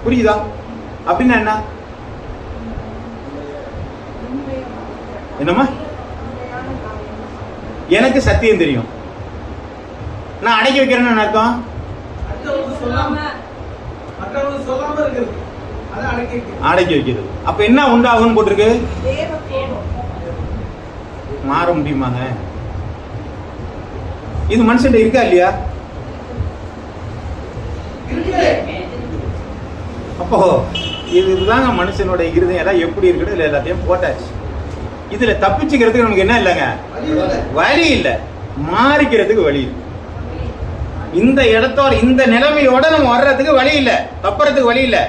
புரியுதா? அப்படின்னா என்ன? என்னமா? எனக்கு சத்தியம் தெரியும், நான் அடக்கி வைக்கிறேன்னு அர்த்தம். அடக்கி வைக்கிறது. அப்ப என்ன உண்டாகும் போட்டிருக்கு? மாற முடியுமாங்க? இது மனுஷன் இருக்கா இல்லையா? அப்போ இதுதாங்க மனுஷனுடைய இருதயம் எல்லாம் எப்படி இருக்குது, இல்ல எல்லாத்தையும் போட்டாச்சு. இதுல தப்பிச்சுக்கிறதுக்கு நமக்கு என்ன இல்லைங்க? வழி இல்லை. மாறிக்கிறதுக்கு வழி இல்லை. இந்த இடத்தோட இந்த நிலைமையோட நம்ம வர்றதுக்கு வழி இல்லை, தப்புறதுக்கு வழி இல்லை.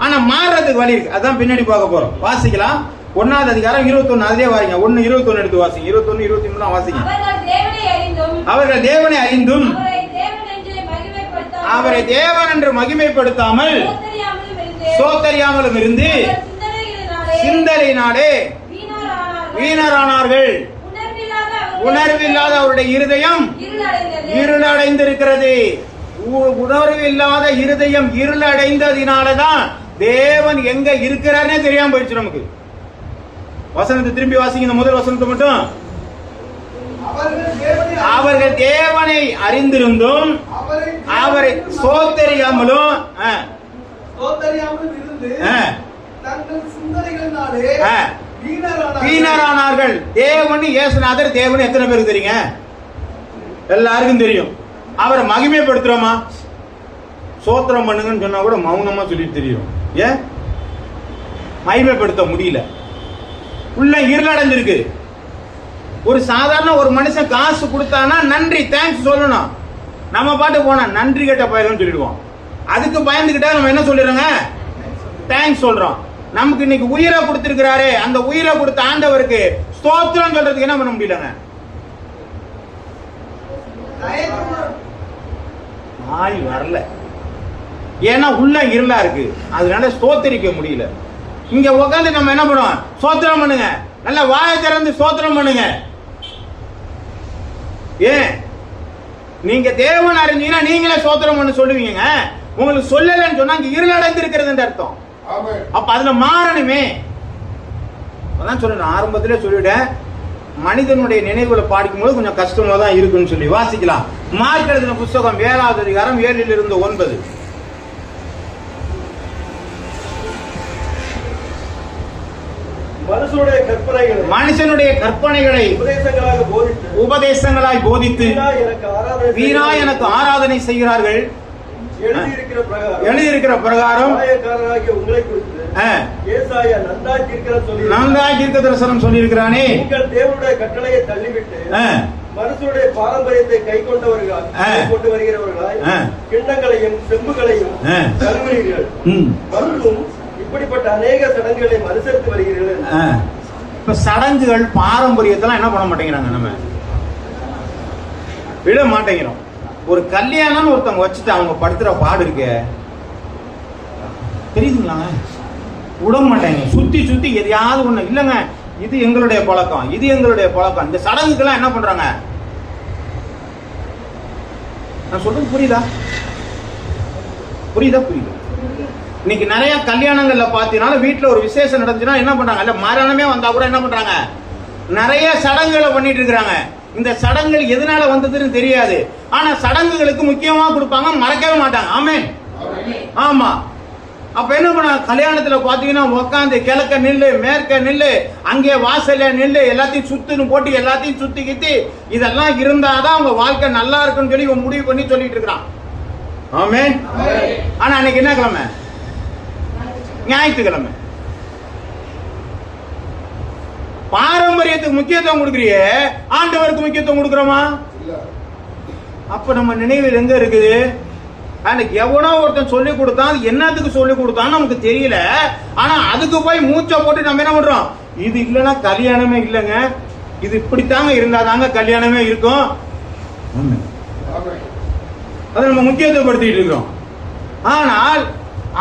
ஆனா மாறுறதுக்கு வழி இருக்கு. அதான் பின்னாடி பார்க்க போறோம். வாசிக்கலாம். 1வது அதிகாரம் 21. அதே வாரிங்க. 1:21 எடுத்து வாசிங்க. 21, 23 வாசிங்க. அவர்கள் தேவனை அறிந்தும் அவரை தேவன் என்று மகிமைப்படுத்தாமல் சோத்தறியாமலும் இருந்து சிந்தனையினாலே வீணரானார்கள். உணர்வில்லாத அவருடைய இருதயம் இருளடைந்திருக்கிறது. உணர்வில்லாத இருதயம் இருளடைந்ததினாலதான் தேவன் எங்க இருக்கிறார்னே தெரியாம போயிடுச்சு நமக்கு. வசனத்தை திரும்பி வாசிங்க. இந்த முதல் வசனத்தை மட்டும். அவர்கள் தேவனை அறிந்திருந்தும் அவரை சோத்தறியாமலும் வீணரானார்கள். தேவன் இயேசுநாதர் தேவன் எத்தனை பேருக்கு தெரியுங்க? எல்லாருக்கும் தெரியும். அவரை மகிமைப்படுத்துறோமா? சோத்திரம் பண்ணுங்கன்னு சொன்னா கூட மௌனமா சொல்லிட்டு தெரியும். ஏன் மகிமைப்படுத்த முடியல? உள்ள இருளடைஞ்சிருக்கு. ஒரு சாதாரண ஒரு மனுஷன் காசு கொடுத்தானா நன்றி தேங்க்ஸ் சொல்லணும். நம்ம பாட்டு போனா நன்றி கேட்ட பயலும் சொல்லிடுவோம். அதுக்கு பயந்துகிட்டா நம்ம என்ன சொல்லிடுறோங்க? தேங்க்ஸ் சொல்றோம். நமக்கு இன்னைக்கு உயிரை கொடுத்திருக்கிறாரு, அந்த உயிரை கொடுத்த ஆண்டவருக்கு ஸ்தோத்திரம் சொல்றதுக்கு என்ன பண்ண முடியலங்க? ஆய் வரல. ஏன்னா உள்ள இருளா இருக்கு, அதனால ஸ்தோத்திரிக்க முடியல. இங்க உட்காந்து நம்ம என்ன பண்ணுவோம்? ஸ்தோத்திரம் பண்ணுங்க, நல்ல வாயை திறந்து ஸ்தோத்திரம் பண்ணுங்க. ஏன் நீங்க தேவன் அறிஞ்சீங்கன்னா நீங்களே ஸ்தோத்திரம் பண்ண சொல்லுவீங்க. உங்களுக்கு சொல்லலன்னு சொன்னா இங்க இருளடைந்து இருக்கிறது அர்த்தம். அப்ப அதுல மாறணுமே. அதான் சொல்றேன், ஆரம்பத்திலே சொல்லிவிட்டேன். மனிதனுடைய நினைவுகளை பாடிக்கும்போது கொஞ்சம் கஷ்டமா தான் இருக்குன்னு சொல்லி வாசிக்கலாம். மார்க் எழுதின புஸ்தகம் 7வது அதிகாரம் 7 - 9. மனுஷனுடைய கற்பனைகளை உபதேசங்களாய் போதித்து வீணா எனக்கு ஆராதனை செய்கிறார்கள். எழுதியிருக்கிற பிரகாரம் நன்றாய் தீர்க்கதரிசனம் சொல்லியிருக்கிறானே. தேவனுடைய கட்டளையை தள்ளிவிட்டு மனுஷனுடைய பாரம்பரியத்தை கை கொண்டு வருகிறவர்களாய் கிண்ணங்களையும் செம்புகளையும் கழுவுகிறீர்கள். மற்றும் இப்படிப்பட்ட அநேக சடங்குகளை அனுசரித்து வருகிறீர்கள். இப்ப சடங்குகள் பாரம்பரியத்தெல்லாம் என்ன பண்ண மாட்டேங்கிறாங்க, நம்ம விட மாட்டேங்கிறோம். ஒரு கல்யாணம் ஒருத்தவங்க வச்சுட்டு அவங்க படுத்துற பாடு இருக்க தெரியுதுங்களாங்க? விட மாட்டேங்க. சுத்தி சுத்தி எதையாவது ஒண்ணு இல்லைங்க, இது எங்களுடைய பழக்கம், இது எங்களுடைய பழக்கம். இந்த சடங்குக்கெல்லாம் என்ன பண்றாங்க? நான் சொல்றது புரியுதா? புரியுதா? புரியுது. இன்னைக்கு நிறைய கல்யாணங்கள்ல பாத்தீங்கன்னா வீட்டுல ஒரு விசேஷம் நடந்துச்சுன்னா என்ன பண்றாங்க? இல்ல மரணமே வந்தா கூட என்ன பண்றாங்க? நிறைய சடங்குகளை பண்ணிட்டு இருக்கிறாங்க. இந்த சடங்குகள் எதனால வந்ததுன்னு தெரியாது. ஆனா சடங்குகளுக்கு முக்கியமா கொடுப்பாங்க, மறக்கவே மாட்டாங்க. ஆமென். ஆமா, அப்ப என்ன பண்ண, கல்யாணத்துல பாத்தீங்கன்னா உட்காந்து கிழக்க நில்லு, மேற்க நில்லு, அங்கே வாசல்ல நில்லு, எல்லாத்தையும் சுத்துன்னு போட்டு எல்லாத்தையும் சுத்தி கித்தி இதெல்லாம் இருந்தாதான் அவங்க வாழ்க்கை நல்லா இருக்குன்னு சொல்லி இவன் முடிவு பண்ணி சொல்லிட்டு இருக்கிறான். ஆமென். ஆனா அன்னைக்கு என்ன கிழமை? ஞாயிற்றுக்கிழமை. பாரம்பரியத்துக்கு முக்கியத்துவம் கொடுக்குறியே, ஆண்டவருக்கு முக்கியத்துவம் கொடுக்குறோமா? அப்ப நம்ம நினைவில் எங்க இருக்குது? அன்னைக்கு எவனோ ஒருத்தன் சொல்லி கொடுத்தான், என்னத்துக்கு சொல்லி கொடுத்தான்னு நமக்கு தெரியல. ஆனா அதுக்கு போய் மூச்சை போட்டு நம்ம என்ன பண்றோம், இது இல்லைன்னா கல்யாணமே இல்லைங்க, இது இப்படித்தாங்க இருந்தாதாங்க கல்யாணமே இருக்கும். அதை நம்ம முக்கியத்துவப்படுத்திட்டு இருக்கிறோம். ஆனால்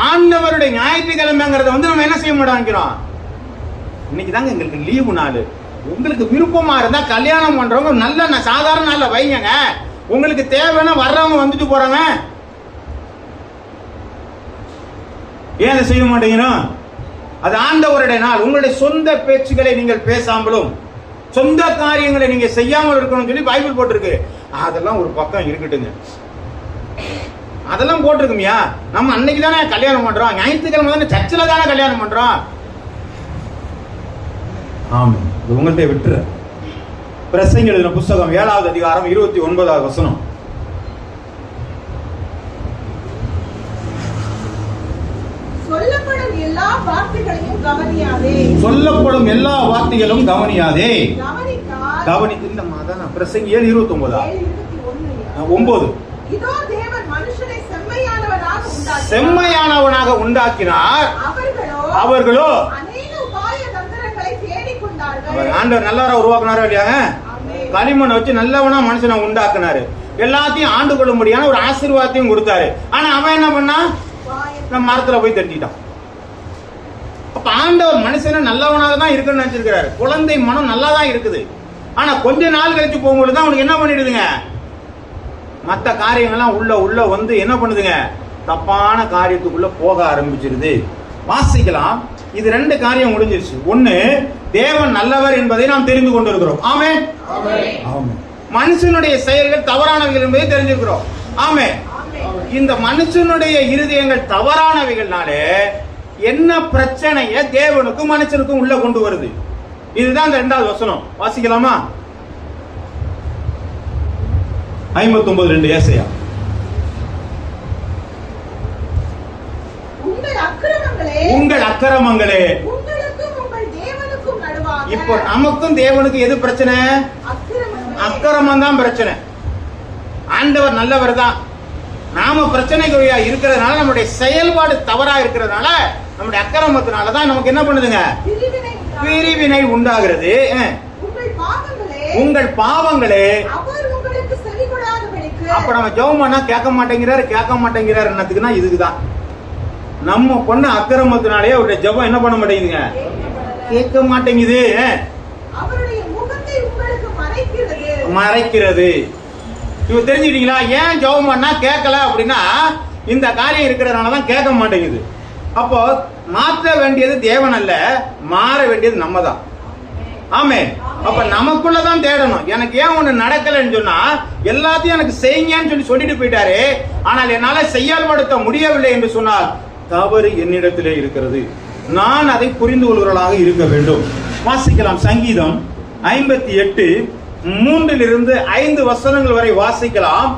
ஆண்டவருடைய ஞாயிற்றுக்கிழமைங்கிறத நம்ம என்ன செய்ய மாட்டோம். இன்னைக்கு தாங்க எங்களுக்கு லீவு நாள். உங்களுக்கு விருப்பமா இருந்தா கல்யாணம் பண்றவங்க நல்ல சாதாரண நாள்ல வைங்க. உங்களுக்கு தேவைன்னா வர்றவங்க வந்துட்டு போறாங்க. ஏன் அதை செய்ய மாட்டேங்கிறோம்? அது ஆண்டவருடைய நாள். உங்களுடைய சொந்த பேச்சுகளை நீங்கள் பேசாமலும் சொந்த காரியங்களை நீங்க செய்யாமல் இருக்கணும் சொல்லி பைபிள் போட்டிருக்கு. அதெல்லாம் ஒரு பக்கம் இருக்கட்டுங்க, அதெல்லாம் போட்டிருக்குமியா. நம்ம அன்னைக்கு தானே கல்யாணம் பண்றோம், ஞாயிற்றுக்கிழமை தானே சர்ச்சில் தானே கல்யாணம் பண்றோம். ஆமா, உங்கள்கிட்ட விட்டுற. பிரசங்கி எழுதின புஸ்தகம் 7வது அதிகாரம் 29வது வசனம். சொல்லப்படும் எல்லா வார்த்தைகளையும் கவனியாதே. சொல்லப்படும் எல்லா வார்த்தைகளும் கவனியாதே. கவனித்தால் அதான் பிரசங்கி 7:29. இதோ தேவன் மனுஷனை செம்மையானவனாக உண்டாக்கினார். அவர்களோ அநேக உபாய தந்திரங்களை தேடிக் கொண்டார்கள். ஆண்டவர் நல்லவரா உருவாக்குனாரா இல்லையாங்க? களிமண்ணை வச்சு நல்லவனா மனுஷனை உண்டாக்குனாரு. எல்லாத்தையும் ஆண்டு கொள்ளும்படியான ஒரு ஆசீர்வாதத்தையும் கொடுத்தாரு. ஆனா அவன் என்ன பண்ணா, நம்ம மரத்துல போய் தட்டிட்டான். அப்ப ஆண்டவர் மனுஷனை நல்லவனாக தான் இருக்குன்னு நினைச்சிருக்கிறாரு. குழந்தை மனம் நல்லா தான் இருக்குது. ஆனா கொஞ்ச நாள் கழிச்சு போகும்போது தான் அவனுக்கு என்ன பண்ணிடுதுங்க, மற்ற காரியங்கள்லாம் உள்ள வந்து என்ன பண்ணுதுங்க, தப்பான காரியத்துக்குள்ள போக ஆரம்பிச்சிருது. வாசிக்கலாம். இது 2 காரியம் முடிஞ்சிருச்சு. ஒண்ணு, தேவன் நல்லவர் என்பதை நாம் தெரிந்து கொண்டிருக்கிறோம். ஆமென். மனுஷனுடைய செயல்கள் தவறானவைகள் என்பதை தெரிஞ்சிருக்கிறோம். ஆமென். இந்த மனுஷனுடைய இருதயங்கள் தவறானவைகள்னாலே என்ன பிரச்சனைய தேவனுக்கும் மனுஷனுக்கும் உள்ள கொண்டு வருது. இதுதான் இந்த 2வது வசனம். வாசிக்கலாமா? 59:2 ஏசாயா. உங்கள் அக்கிரமங்களே உங்களுக்கும் உங்கள் தேவனுக்கும் நடுவாக. இப்போ நமக்கும் தேவனுக்கும் எது பிரச்சனை? அக்கிரமம் தான் பிரச்சனை. ஆண்டவர் நல்லவர் தான். நாம பிரச்சனைக்குரியா இருக்கிறதுனால, நம்முடைய செயல்பாடு தவறா இருக்கிறதுனால, நம்முடைய அக்கிரமத்தினால தான் நமக்கு என்ன பண்ணுதுங்க, பிரிவினை உண்டாகிறது. உங்கள் பாவங்களே. அப்ப நம்ம ஜெபம் பண்ணா கேட்க மாட்டேங்கிறாரு என்னத்துக்குன்னா இதுக்குதான். நம்ம பண்ண அக்கிரமத்தினாலே அவருடைய ஜெபம் என்ன பண்ண மாட்டேங்குதுங்க, கேட்க மாட்டேங்குது. மறைக்கிறது. இப்ப தெரிஞ்சுக்கிட்டீங்களா ஏன் ஜெபம் பண்ணா கேட்கல அப்படின்னா, இந்த காரியம் இருக்கிறதுனாலதான் கேட்க மாட்டேங்குது. அப்போ மாற்ற வேண்டியது தேவன் அல்ல, மாற வேண்டியது நம்ம தான். ஆமென். அப்ப நமக்குள்ளதான் தேடணும். எனக்கு ஏன் ஒண்ணு நடக்கலன்னு சொன்னா, எல்லாத்தையும் எனக்கு செய்யுங்கன்னு சொல்லிட்டு போயிட்டாரு. ஆனால் என்னால செயல்படுத்த முடியவில்லை என்று சொன்னால் தவறு என்னிடத்திலே இருக்கிறது. நான் அதை புரிந்து கொள்கிறவர்களாக இருக்க வேண்டும். வாசிக்கலாம். சங்கீதம் 58:3-5 வசனங்கள் வரை வாசிக்கலாம்.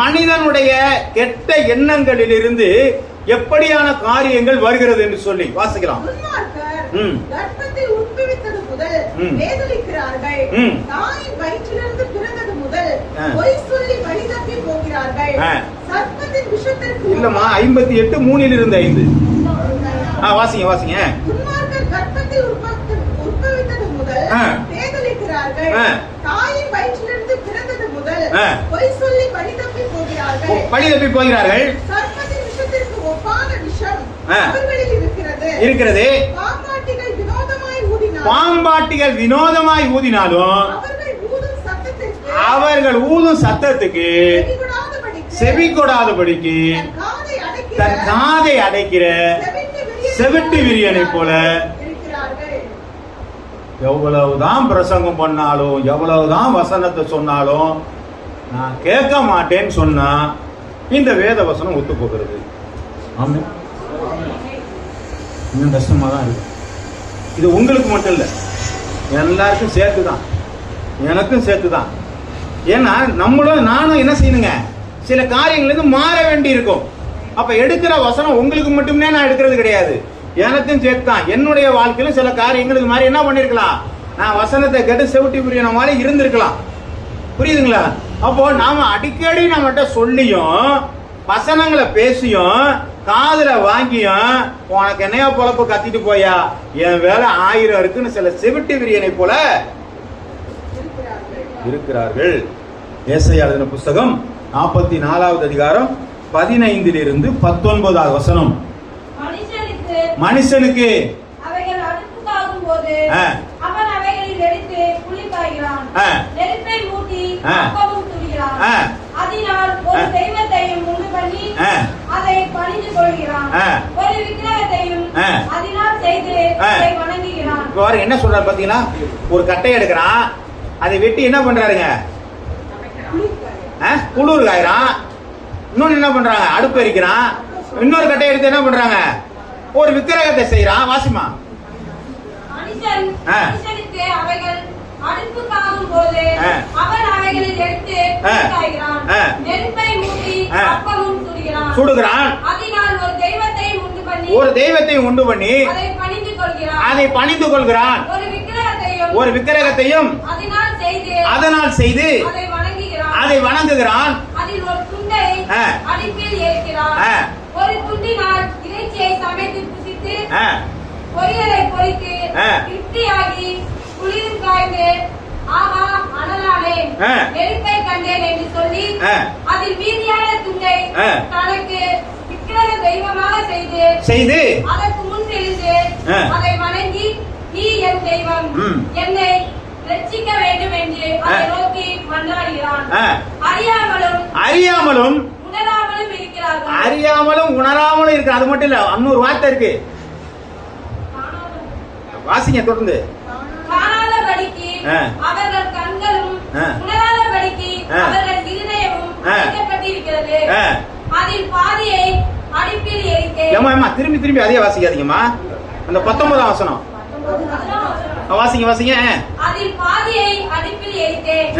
மனிதனுடைய கெட்ட எண்ணங்களிலிருந்து எப்படியான காரியங்கள் வருகிறது என்று சொல்லி வாசிக்கலாம். இல்லம்மா, 58:3-5 வாசிங்க. பழி தப்பி போகிறார்கள். இருக்கிறது. பாம்பாட்டிகள் வினோதமாய் ஊதினாலும் அவர்கள் ஊதும் சத்தத்துக்கு செவி கொடாதபடிக்கு தன் காதை அடைக்கிற செவிட்டு விரியனை போல. எவ்வளவுதான் பிரசங்கம் பண்ணாலும், எவ்வளவுதான் வசனத்தை சொன்னாலும், நான் கேட்க மாட்டேன்னு சொன்னா இந்த வேத வசனம் ஒத்து போகிறது. ஆமென். இன்னும் கஷ்டமா தான் இருக்கு. இது உங்களுக்கு மட்டும் இல்லை, எல்லாருக்கும் சேர்த்து தான், எனக்கும் சேர்த்து தான். ஏன்னா நானும் என்ன செய்யணுங்க, சில காரியங்களுக்கு மாற வேண்டி இருக்கும். அப்ப எடுக்கிற வசனம் உங்களுக்கு மட்டுமே நான் எடுக்கிறது கிடையாது, எனக்கும் சேர்த்து தான். என்னுடைய வாழ்க்கையிலும் சில காரியங்களுக்கு மாதிரி என்ன பண்ணிருக்கலாம், நான் வசனத்தை கேட்டு செவிட்டி புரியன மாதிரி இருந்திருக்கலாம். புரியுதுங்களா? அப்போ நாம அடிக்கடி நம்மகிட்ட சொல்லியும் வசனங்களை பேசியும் காதுல வாங்கியும் உனக்கு என்னையா பொழப்பு கத்திட்டு போயா, என் வேலை 1000 இருக்குன்னு சில செவிட்டி விரியனை போல இருக்கிறார்கள். ஏசாயா எழுதின புஸ்தகம் 44வது அதிகாரம் 15 - 19 வசனம். மனுஷனுக்கு அவைகள் அடுப்புக்காகும் போது அவன் அவைகளில் எடுத்து புளி காய்கிறான், நெருப்பை மூட்டி அப்பமும் துரிகிறான், அதனால் ஒரு தெய்வத்தையும் உண்டு பண்ணி அதை பணிந்து கொள்கிறான், ஒரு விக்கிரகத்தையும் அதனால் செய்து அதை வணங்குகிறான். என்ன சொல்றாரு பாத்தீங்களா? ஒரு கட்டை எடுக்கிறான், அதை வெட்டி என்ன பண்றாருங்க, குளிர் காய்றான். இன்னொன்னு என்ன பண்றாங்க, அடுப்பு எரிக்கிறான். இன்னொரு கட்டை எடுத்து என்ன பண்றாங்க, ஒரு விக்கிரகத்தை செய்யறான். வாசிமா, மனுஷனுக்கு அவைகள் அடுப்புக்காகும் போது அவன் அவைகளில் எடுத்து புளி காய்கிறான், நெருப்பை மூட்டி அப்பமும் சுடுகிறான், அதனால் ஒரு தெய்வத்தையும் உண்டு பண்ணி அதை பணிந்து கொள்கிறான், ஒரு விக்கிரகத்தையும் அதனால் செய்து அதை வணங்குகிறான். அதில் ஒரு துண்டை அடுப்பில் ஏற்கிறான், ஒரு துண்டினால் இறைச்சியை சமைத்து புசித்து பொரியலை பொரித்து திருப்தியாகி குளிர் காய்ந்து ஆஹா அனலானே நெருப்பை கண்டேன் என்று சொல்லி அதில் மீதியான துண்டை தனக்கு விக்கிரக தெய்வமாக செய்து அதற்கு முன்னிருந்து அதை வணங்கி நீ என் தெய்வம், என்னை ரட்சிக்க வேண்டும் என்று அதை நோக்கி மன்றாடுகிறான். அறியாமலும் உணராமலும் இருக்கிறார்கள். உணராமலும் இருக்கு. அது மட்டும் இல்ல, இன்னொரு வார்த்தை இருக்கு, வாசிங்க தொடர்ந்து. காணாதபடிக்கு அவர்கள் கண்களும் உணராதபடிக்கு அவர்கள் இருதயமும் அடைக்கப்பட்டிருக்கிறது. அதில் பாதியை அடுப்பில் எரித்தேன். திரும்பி அதே வாசிக்காதீங்கம்மா. அந்த 19ஆம் வசனம் வாசிங்க. அதில் பாதியை அடுப்பில் எரித்தேன்,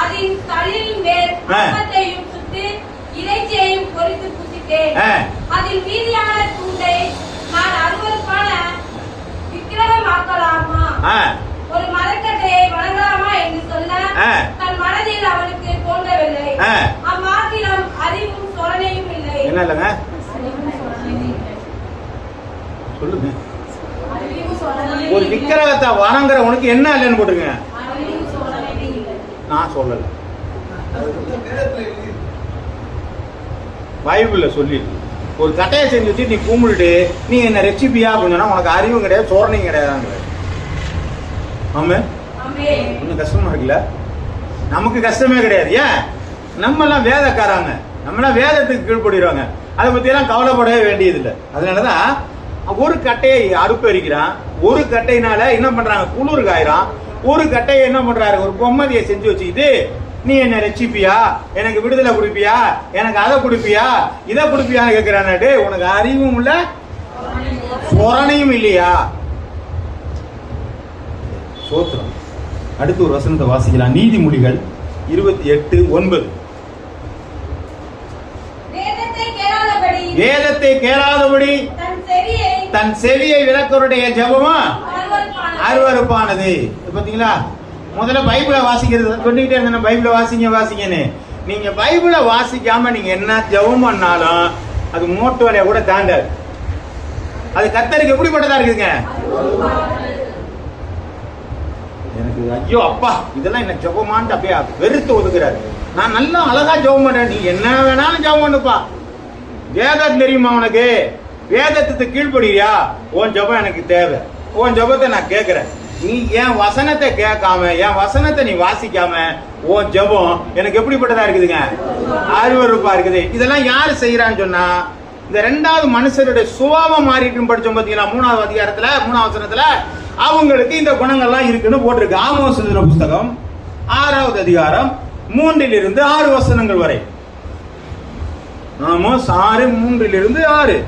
அதில் தளிரின் மேல் அப்பத்தையும் சுட்டு இறைச்சியையும் பொரித்து புசித்தேன், அதில் மீதியான துண்டை நான் அருவருப்பான விக்கிரகமாக்கலாமா, ஒரு மரக்கட்டையை வணங்கலாமா என்று சொல்ல தன் மனதில் அவனுக்கு தோன்றவில்லை. அம்மாத்திரம் அறிவும் சொரணையும் இல்லை. என்ன இல்லைங்க சொல்லுங்க. ஒரு விக்கிரகத்தை வணங்குறவனுக்கு என்ன இல்லைன்னு போட்டுருங்க. நான் சொல்லல, பைபிள்ல சொல்லி ஒரு கட்டையை செஞ்சு வச்சு நீ கும்பிட்டு நீ என்ன ரெசிபியா அப்படின்னா உனக்கு அறிவும் கிடையாது, சோரணையும் கிடையாது. ஆமா, கொஞ்சம் கஷ்டமா இருக்குல்ல? நமக்கு கஷ்டமே கிடையாது. ஏன், நம்ம எல்லாம் வேதக்காராங்க, நம்ம எல்லாம் வேதத்துக்கு கீழ்படுறாங்க. அதை பத்தி எல்லாம் கவலைப்படவே வேண்டியது இல்லை. அதனாலதான் ஒரு கட்டையை அடுப்பு எரிக்கிறான், ஒரு கட்டையினால என்ன பண்றாங்க, குளிர் காயிறான். ஒரு கட்டையை என்ன பண்றாரு, ஒரு பொம்மதியை செஞ்சு வச்சுக்கிட்டு நீ என்ன ரெசிப்பியா, எனக்கு விடுதலை கொடுப்பியா, எனக்கு அதை கொடுப்பியா, இதை கொடுப்பியான்னு கேட்கிறானே. உனக்கு அறிவும் இல்ல, சொரணையும் இல்லையா? சோத்திரம். அடுத்து ஒரு வசனத்தை வாசிக்கலாம். நீதிமொழிகள் 28:9. வேதத்தை கேளாதபடி தன் செவியை விலக்கருடைய ஜெபமும் அருவருப்பானது. பாத்தீங்களா? முதல்ல பைபிளை வாசிக்கிறது சொல்லிக்கிட்டே இருந்தேன், பைபிளை வாசிங்கன்னு. நீங்க பைபிளை வாசிக்காம நீங்க என்ன ஜெபம் பண்ணாலும் அது மோட்டு வேலையை கூட தாண்டாது. அது கர்த்தருக்கு எப்படிப்பட்டதா இருக்குதுங்க? எனக்கு ஐயோ அப்பா இதெல்லாம் என்ன ஜெபமான்னு அப்படியே வெறுத்து ஒதுக்குறாரு. நான் நல்லா அழகா ஜெபம் பண்றேன், நீ என்ன வேணாலும் ஜெபம் பண்ணுப்பா. வேதம் தெரியுமா உனக்கு? வேதத்துக்கு கீழ்படுறியா? உன் ஜெபம் எனக்கு தேவை, உன் ஜெபத்தை நான் கேட்கிறேன். நீ என் வசனத்தை கேட்காம, என் வசனத்தை நீ வாசிக்காம உன் ஜெபம் எனக்கு எப்படிப்பட்டதா இருக்குதுங்க? அருவருப்பா இருக்குது. இதெல்லாம் யாரு செய்யறான்னு சொன்னா, இந்த 2வது மனுஷருடைய சுபாவம் மாறிட்டு படிச்சோம் பாத்தீங்களா? 3வது அதிகாரத்துல 3வது வசனத்துல அவங்களுக்கு இந்த குணங்கள்லாம் இருக்குன்னு போட்டிருக்கு. ஆமோஸ் எழுதின புஸ்தகம் 6வது அதிகாரம் 3 - 6 வசனங்கள் வரை. ஆமோஸ் 6 3 - 6.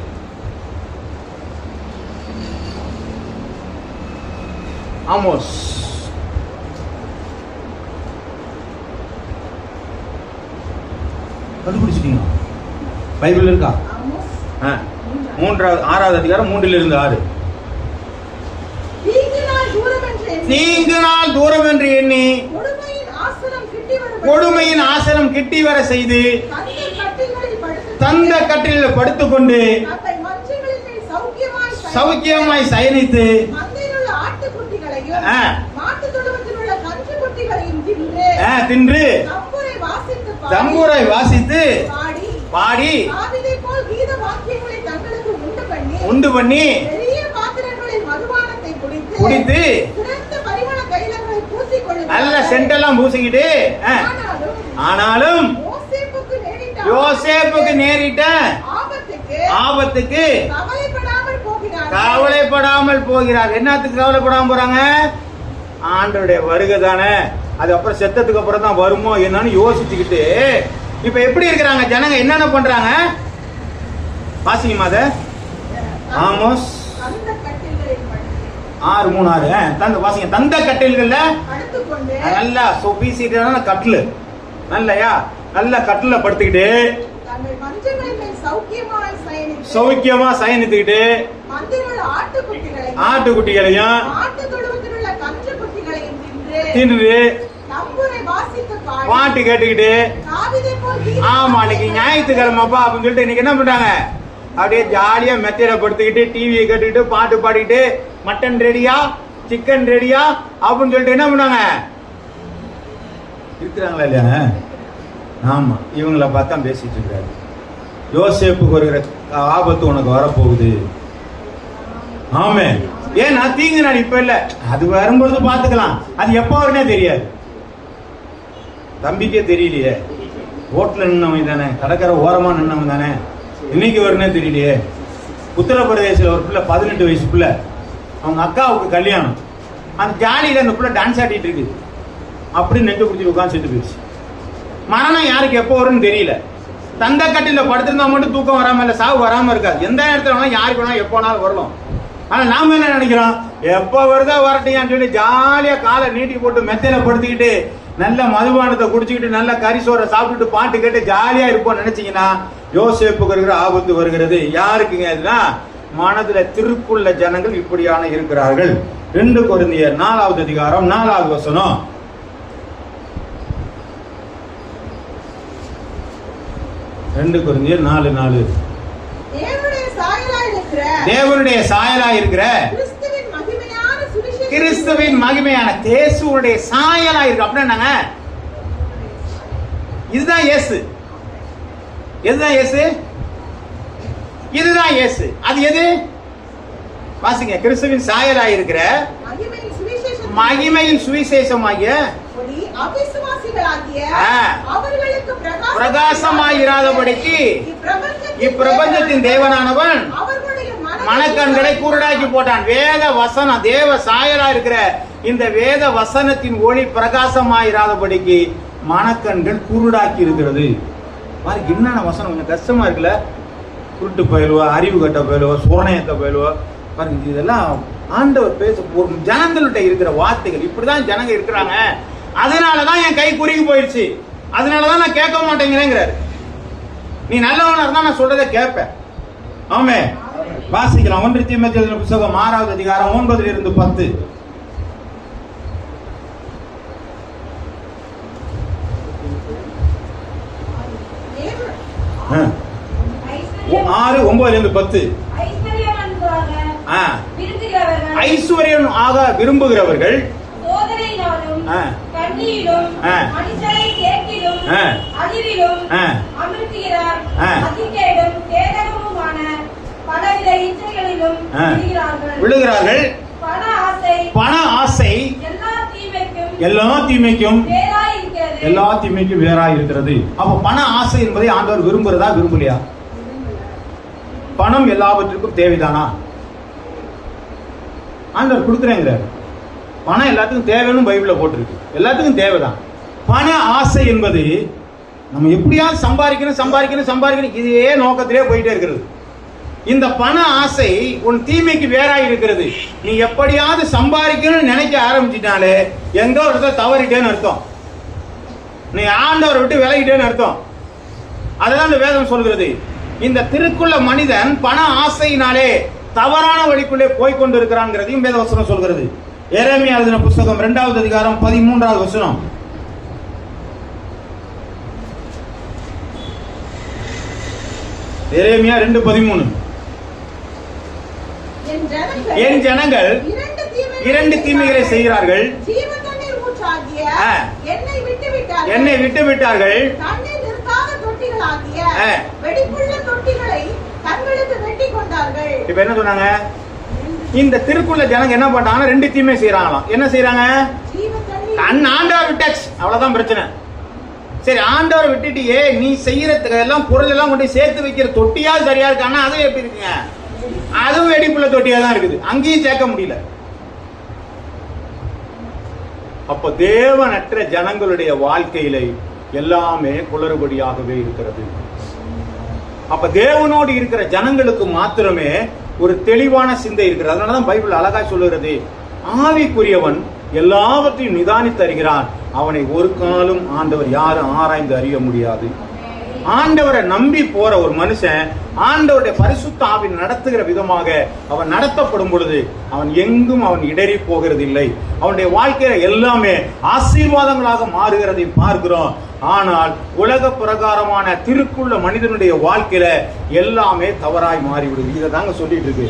ஆமோஸ். கண்டுபிடிச்சிட்டீங்க? பைபிள் இருக்கா? ஆமோஸ் 6வது அதிகாரம் 3-6. நீங்கு நாள் தூரம் என்று எண்ணி கொடுமையின் ஆசனம் கிட்டி வர செய்து தந்த கட்டிலில் படுத்துக்கொண்டு சௌக்கியமாய் சயனித்து தின்று தம்புரை வாசித்து பாடி உண்டு பண்ணி குடித்து நல்ல சென்டெல்லாம் பூசிக்கிட்டு, ஆனாலும் யோசேப்புக்கு நேரிட்ட ஆபத்துக்கு கவலைப்படாமல் போகிறார். என்னத்துக்கு கவலைப்படாம போறாங்க? ஆண்டவருடைய வருகை தானே, அது அப்புறம் செத்ததுக்கு அப்புறம் தான் வருமோ என்னன்னு யோசிச்சுக்கிட்டு இப்ப எப்படி இருக்கிறாங்க ஜனங்க? என்னென்ன பண்றாங்க? வாசிக்குமா அத? ஆமோஸ் 6:3-6. தந்த வாசிங்க. தந்த கட்டில்கள்ல நல்லா சொபிசிட்டான கட்டில், நல்லையா, நல்ல கட்டில படுத்துக்கிட்டு சௌக்கியமா சயனித்துக்கிட்டு ஆட்டுக்குட்டிகளையும் தின்று பாட்டு கேட்டுக்கிட்டு, ஆமா இன்னைக்கு ஞாயிற்றுக்கிழமைப்பா அப்படின்னு சொல்லிட்டு இன்னைக்கு என்ன பண்றாங்க? அப்படியே ஜாலியா மெத்தையில படுத்துக்கிட்டு டிவியை கேட்டுக்கிட்டு பாட்டு பாடிக்கிட்டு மட்டன் ரெடியா சிக்கன் ரெடியா அப்படின்னு சொல்லிட்டு என்ன பண்ணாங்க? இருக்கிறாங்களா இல்லையா? ஆமா, இவங்கள பார்த்தா பேசிட்டு இருக்காரு. யோசேப்புக்கு வருகிற ஆபத்து உனக்கு வரப்போகுது. ஆமே, ஏன்னா தீங்கு நாள் இப்ப இல்ல, அது வரும்போது பாத்துக்கலாம். அது எப்போ வரும்னே தெரியாது. தம்பிக்கே தெரியலையே, ரோட்ல நின்னவன் தானே, கடற்கரை ஓரமா நின்னவன் தானே, இன்னைக்கு வரும்னே தெரியலையே. உத்தரப்பிரதேசில் ஒரு பிள்ளை 18 வயசு பிள்ளை, அவங்க அக்காவுக்கு கல்யாணம். அந்த ஜாலியில அந்த பிள்ளை டான்ஸ் ஆடிட்டு இருக்கு. அப்படி நெஞ்சு குடிச்சு உட்காந்து செத்து போயிடுச்சு. மரணம் யாருக்கு எப்போ வரும்னு தெரியல. தந்த கட்டில படுத்திருந்தா மட்டும் தூக்கம் வராம இல்ல, சாவு வராம இருக்காது. எந்த இடத்துல வேணா யாருக்கு வேணா எப்போனாலும் வரலாம். ஆனா நாம என்ன நினைக்கிறோம்? எப்ப வருதா வரட்டையான்னு சொல்லி ஜாலியா காலை நீட்டி போட்டு மெத்தையில படுத்துக்கிட்டு நல்ல மதுபானத்தை குடிச்சுக்கிட்டு நல்ல கரிசோரை சாப்பிட்டுட்டு பாட்டு கேட்டு ஜாலியா இருப்போம் நினைச்சீங்கன்னா யோசேப்புக்கு இருக்கிற ஆபத்து வருகிறது. யாருக்குங்க அதுனா? மனதுல திருப்புள்ள ஜனங்கள் இப்படியான இருக்கிறார்கள். 2 கொரிந்தியர் 4வது அதிகாரம் 4வது வசனம். கொரிந்தியர் 4:4. தேவனுடைய சாயலாய் இருக்கிற கிறிஸ்துவின் மகிமையான தேசுடைய சாயலாய் இருக்கு. அப்படின்னாங்க இதுதான் இயேசு. எதுதான் இயேசு? இதுதான் இயேசு. அது எது? வாசிங்க. கிறிஸ்துவின் சாயலாய் இருக்கிற மகிமையின் சுவிசேஷமாகிய பிரகாசமாயிராதபடிக்கு இப்பிரபஞ்சத்தின் தேவனானவன் மனக்கண்களை குருடாக்கி போட்டான். வேத வசனம் தேவ சாயலா இருக்கிற இந்த வேத வசனத்தின் ஒளி பிரகாசமாயிராதபடிக்கு மனக்கண்கள் குருடாக்கி இருக்கிறது. என்னென்ன வசனம் கொஞ்சம் கஷ்டமா இருக்குல்ல? குருட்டு பயிலுவா, அறிவு கட்ட பயிலுவா, சுரணயத்தை பயிலுவா. பாருங்க, இதெல்லாம் ஆண்டவர் பேச ஜனங்கள்கிட்ட இருக்கிற வார்த்தைகள். இப்படிதான் ஜனங்க இருக்கிறாங்க. அதனாலதான் என் கை குறுகி போயிடுச்சு, அதனாலதான் நான் கேட்க மாட்டேங்கிறேங்கிறாரு. நீ நல்லவனா இருந்தா நான் சொல்றதை கேட்பேன். ஆமே, வாசிக்கலாம். 1 தீமோத்தேயு புத்தகம் 6வது அதிகாரம் 9-10. ஆறு 9-10. ஐஸ்வர்யம் ஆக விரும்புகிறவர்கள் விழுகிறார்கள். பண ஆசை எல்லா தீமைக்கும் வேறாய் இருக்கிறது. அப்ப பண ஆசை என்பதை ஆண்டவர் விரும்புறதா விரும்பலையா? பணம் எல்லாவற்றுக்கும் தேவைதானா? ஆண்டவர் கொடுக்குறேங்கிறார். பணம் எல்லாத்துக்கும் தேவைன்னு பைபிள்ல போட்டிருக்கு. எல்லாத்துக்கும் தேவைதான். பண ஆசை என்பது நம்ம எப்படியாவது சம்பாதிக்கணும் இதே நோக்கத்திலே போயிட்டே இருக்கிறது. இந்த பண ஆசை உன் தீமைக்கு வேறாய் இருக்கிறது. நீ எப்படியாவது சம்பாதிக்கணும்னு நினைக்க ஆரம்பிச்சிட்டாலே எங்க ஒரு இடத்துல தவறிட்டேன்னு அர்த்தம். நீ ஆண்டவரை விட்டு விலகிட்டேன்னு அர்த்தம். அதுதான் இந்த வேதம் சொல்கிறது. இந்த திருக்குள்ள மனிதன் பண ஆசையினாலே தவறான வழிக்குள்ளே போய்கொண்டு இருக்கிறான்ங்கிறதையும் வேதவசனம் சொல்கிறது. எரேமியா எழுதின புத்தகம் 2வது அதிகாரம் 13வது வசனம். எரேமியா 2:13. என் ஜனங்கள் இரண்டு தீமைகளை செய்கிறார்கள். என்னை விட்டு விட்டார்கள். இப்ப என்ன சொன்னாங்க? இந்த திருக்குள்ள ஜனங்க என்ன பண்றாங்க? 2 தீமை செய்யறாங்களாம். என்ன செய்யறாங்க? ஆண்டவர் விட்டாச்சு, அவ்வளவுதான் பிரச்சனை. சரி, ஆண்டவரை விட்டுட்டியே, நீ செய்யறதுக்கு எல்லாம் பொருள் எல்லாம் கொண்டு சேர்த்து வைக்கிற தொட்டியா சரியா இருக்கானா? அதுவும் எப்படி இருக்குங்க? அதுவும் வெடிப்புள்ள தொட்டியா தான் இருக்குது. அங்கேயும் சேர்க்க முடியல. அப்ப தேவனற்ற ஜனங்களுடைய வாழ்க்கையில எல்லாமே குளறுபடியாகவே இருக்கிறது. அப்ப தேவனோடு இருக்கிற ஜனங்களுக்கு மாத்திரமே ஒரு தெளிவான சிந்தை இருக்கிறது. அதனாலதான் பைபிள் அழகா சொல்லுகிறது, ஆவிக்குரியவன் எல்லாவற்றையும் நிதானித்து அறிகிறான், அவனை ஒரு காலம் ஆண்டவர் யாரும் ஆராய்ந்து அறிய முடியாது. ஆண்டவரை நம்பி போற ஒரு மனுஷன் ஆண்டவருடைய பரிசுத்த ஆவி நடத்துகிற விதமாக அவன் நடத்தப்படும் பொழுது அவன் எங்கும் அவன் இடறி போகிறது இல்லை. அவனுடைய வாழ்க்கையில எல்லாமே ஆசீர்வாதங்களாக மாறுகிறதை பார்க்கிறோம். ஆனால் உலக பிரகாரமான திருக்குள்ள மனிதனுடைய வாழ்க்கையில எல்லாமே தவறாய் மாறிவிடுது. இதை தாங்க சொல்லிட்டு இருக்கு.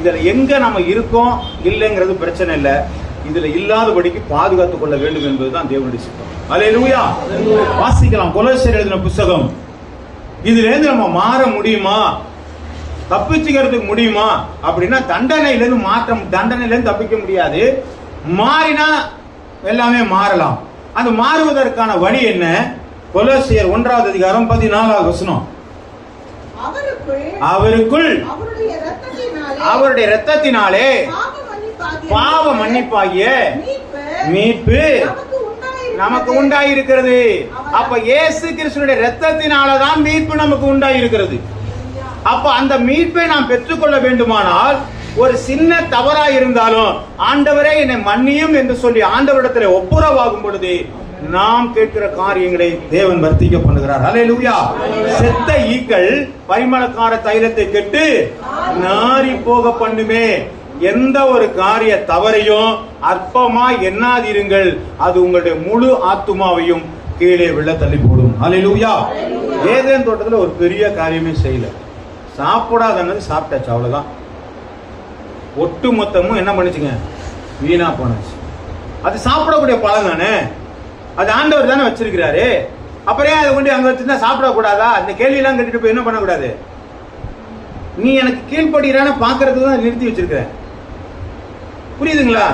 இதுல எங்க நம்ம இருக்கோம் இல்லைங்கிறது பிரச்சனை இல்லை. இதுல இல்லாதபடிக்கு பாதுகாத்துக் கொள்ள வேண்டும் என்பதுதான் தேவனுடைய சித்தம். அல்லேலூயா. வாசிக்கலாம் கொலோசியர் எழுதின புத்தகம். இதுல இருந்து நம்ம மாற முடியுமா, தப்பிச்சுக்கிறதுக்கு முடியுமா அப்படின்னா தண்டனையிலிருந்து தண்டனையிலிருந்து தப்பிக்க முடியாது. மாறினா எல்லாமே மாறலாம். அது மாறுவதற்கான வழி என்ன? கொலோசியர் 1வது அதிகாரம் 14வது வசனம். அவருக்குள் அவருடைய இரத்தத்தினாலே பாவ மன்னிப்பாகிய மீட்பு நமக்கு உண்டாயிருக்கிறது. அப்ப இயேசு கிறிஸ்துவினுடைய இரத்தத்தினாலதான் மீட்பு நமக்கு உண்டாயிருக்கிறது. அப்ப அந்த மீட்பை நாம் பெற்றுக்கொள்ள வேண்டுமானால் ஒரு சின்ன தவறா இருந்தாலும் ஆண்டவரே என்னை மன்னியும் என்று சொல்லி ஆண்டவரிடத்தில் ஒப்புரவாகும் பொழுது நாம் கேட்கிற காரியங்களை தேவன் வர்த்திக்க பண்ணுகிறார். அல்லேலூயா. செத்த ஈக்கள் பரிமளக்கார தைலத்தை கெட்டு நாரி போக பண்ணுமே. எந்த ஒரு காரிய தவறையும் அற்பமாய் எண்ணாதிருங்கள், அது உங்களுடைய முழு ஆத்துமாவையும் கீழே விழ தள்ளி போடும். அல்லேலூயா. ஏதேன் தோட்டத்தில் ஒரு பெரிய காரியமே செய்யல, சாப்பிடாதன்னு சாப்பிட்டாச்சு, அவ்வளவுதான். ஒட்டு மொத்தமும் என்ன பண்ணுச்சுங்க? வீணா போனாச்சு. அது சாப்பிடக்கூடிய பழம் தானே, அது ஆண்டவர் தானே வச்சிருக்கிறாரு. அப்புறம் அதை கொண்டு அங்க வச்சிருந்தா சாப்பிடக்கூடாதா? அந்த கேள்வி எல்லாம் கட்டிட்டு போய் என்ன பண்ணக்கூடாது? நீ எனக்கு கீழ்படுகிறான்னு பாக்குறதுக்கு தான் நிறுத்தி வச்சிருக்கிறேன். புரியுதுங்களா?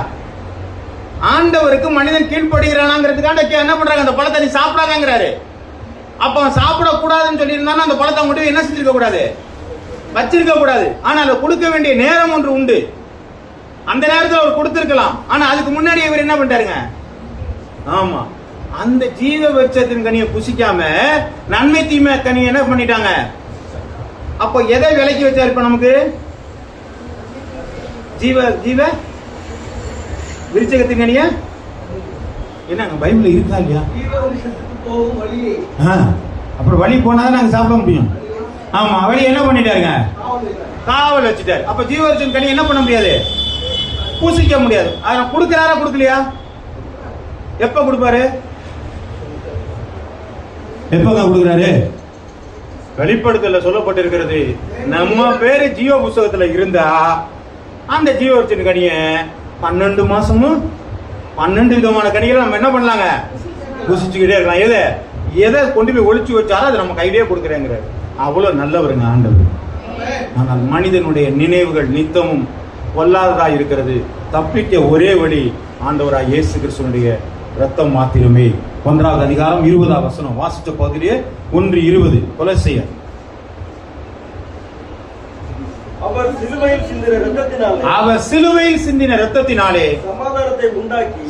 ஆண்டவருக்கு மனிதன் கீழ்படுகிறானாங்கிறதுக்காக என்ன பண்றாங்க? அந்த பழத்தை நீ சாப்பிடாதங்கிறாரு. அப்ப அவன் சாப்பிடக்கூடாதுன்னு சொல்லி இருந்தாலும் அந்த பழத்தை மட்டும் என்ன செஞ்சிருக்க கூடாது? வச்சிருக்க கூடாது. ஆனா அதை கொடுக்க வேண்டிய நேரம் ஒன்று உண்டு. அந்த நேரத்தில் அவர் கொடுத்திருக்கலாம். ஆனா அதுக்கு முன்னாடி இவர் என்ன பண்ணிட்டாருங்க? ஆமா, அந்த ஜீவ விருட்சத்தின் கனியை புசிக்காம நன்மை தீமை கனியை என்ன பண்ணிட்டாங்க? அப்ப எதை விலைக்கு வச்சாரு? இப்ப நமக்கு ஜீவ விருட்சத்தின் கனிய என்னங்க பைபிள் இருக்கா இல்லையா? அப்புறம் வழி போனாதான் நாங்க சாப்பிட முடியும். ஆமா, வழி என்ன பண்ணிட்டாருங்க? காவல் வச்சுட்டாரு. அப்ப ஜீவவிருட்சத்தின் கனி என்ன பண்ண முடியாது? பூசிக்க முடியாது. அதை கொடுக்கிறாரா கொடுக்கலையா? எப்ப கொடுப்பாரு? எப்ப கொடுக்கிறாரு? வெளிப்படுத்தல சொல்லப்பட்டிருக்கிறது. நம்ம பேரு ஜீவ புஸ்தகத்துல இருந்தா அந்த ஜீவவிருட்சத்தின் கனிய 12 மாசமும் 12 விதமான கனிகளை நம்ம என்ன பண்ணலாங்க? புசிச்சுக்கிட்டே இருக்கலாம். எதை கொண்டு போய் ஒளிச்சு வச்சாலும் அது நம்ம கையிலேயே கொடுக்குறேங்கிறாரு. அவ்வளவு நல்லவருங்க ஆண்டவர். ஆனால் மனிதனுடைய நினைவுகள் நித்தமும் பொல்லாததா இருக்கிறது. தப்பிக்க ஒரே வழி ஆண்டவராய் இயேசு கிறிஸ்துவினுடைய ரத்தம் மாத்திரமே. 1வது அதிகாரம் 20வது வசனம் வாசிச்ச பகுதியிலே 1:20 கொலோசியர். அவர் சிலுவையில் சிந்தின இரத்தத்தினாலே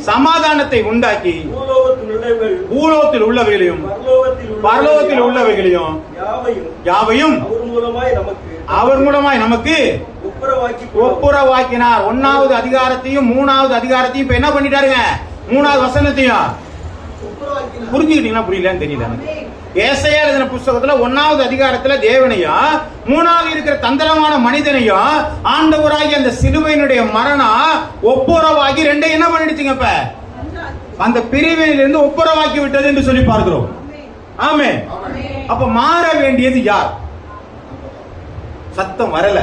சமாதானத்தை உண்டாக்கி பூலோகத்தில் உள்ளவைகளையும் பரலோகத்தில் உள்ளவைகளையும் யாவையும் அவர் மூலமாய் நமக்கு ஒப்புரவாக்கினார். 1வது அதிகாரத்தையும் 3வது அதிகாரத்தையும் இப்ப என்ன பண்ணிட்டாருங்க? 3வது வசனத்தையும் புரிஞ்சுக்கிட்டீங்கன்னா புரியலன்னு தெரியல எனக்கு. ஏசாயா எழுதின புஸ்தகத்துல 1வது அதிகாரத்துல தேவனையும் 3வது இருக்கிற தந்திரமான மனிதனையும் ஆண்டவராகி அந்த சிலுவையினுடைய மரணம் ஒப்புரவாக்கி ரெண்டையும் என்ன பண்ணிடுச்சுங்க? இப்ப அந்த பிரிவினிலிருந்து ஒப்புரவாக்கி விட்டது என்று சொல்லி பார்க்கிறோம். ஆமென். அப்ப மாற வேண்டியது யார்? சத்தம் வரல.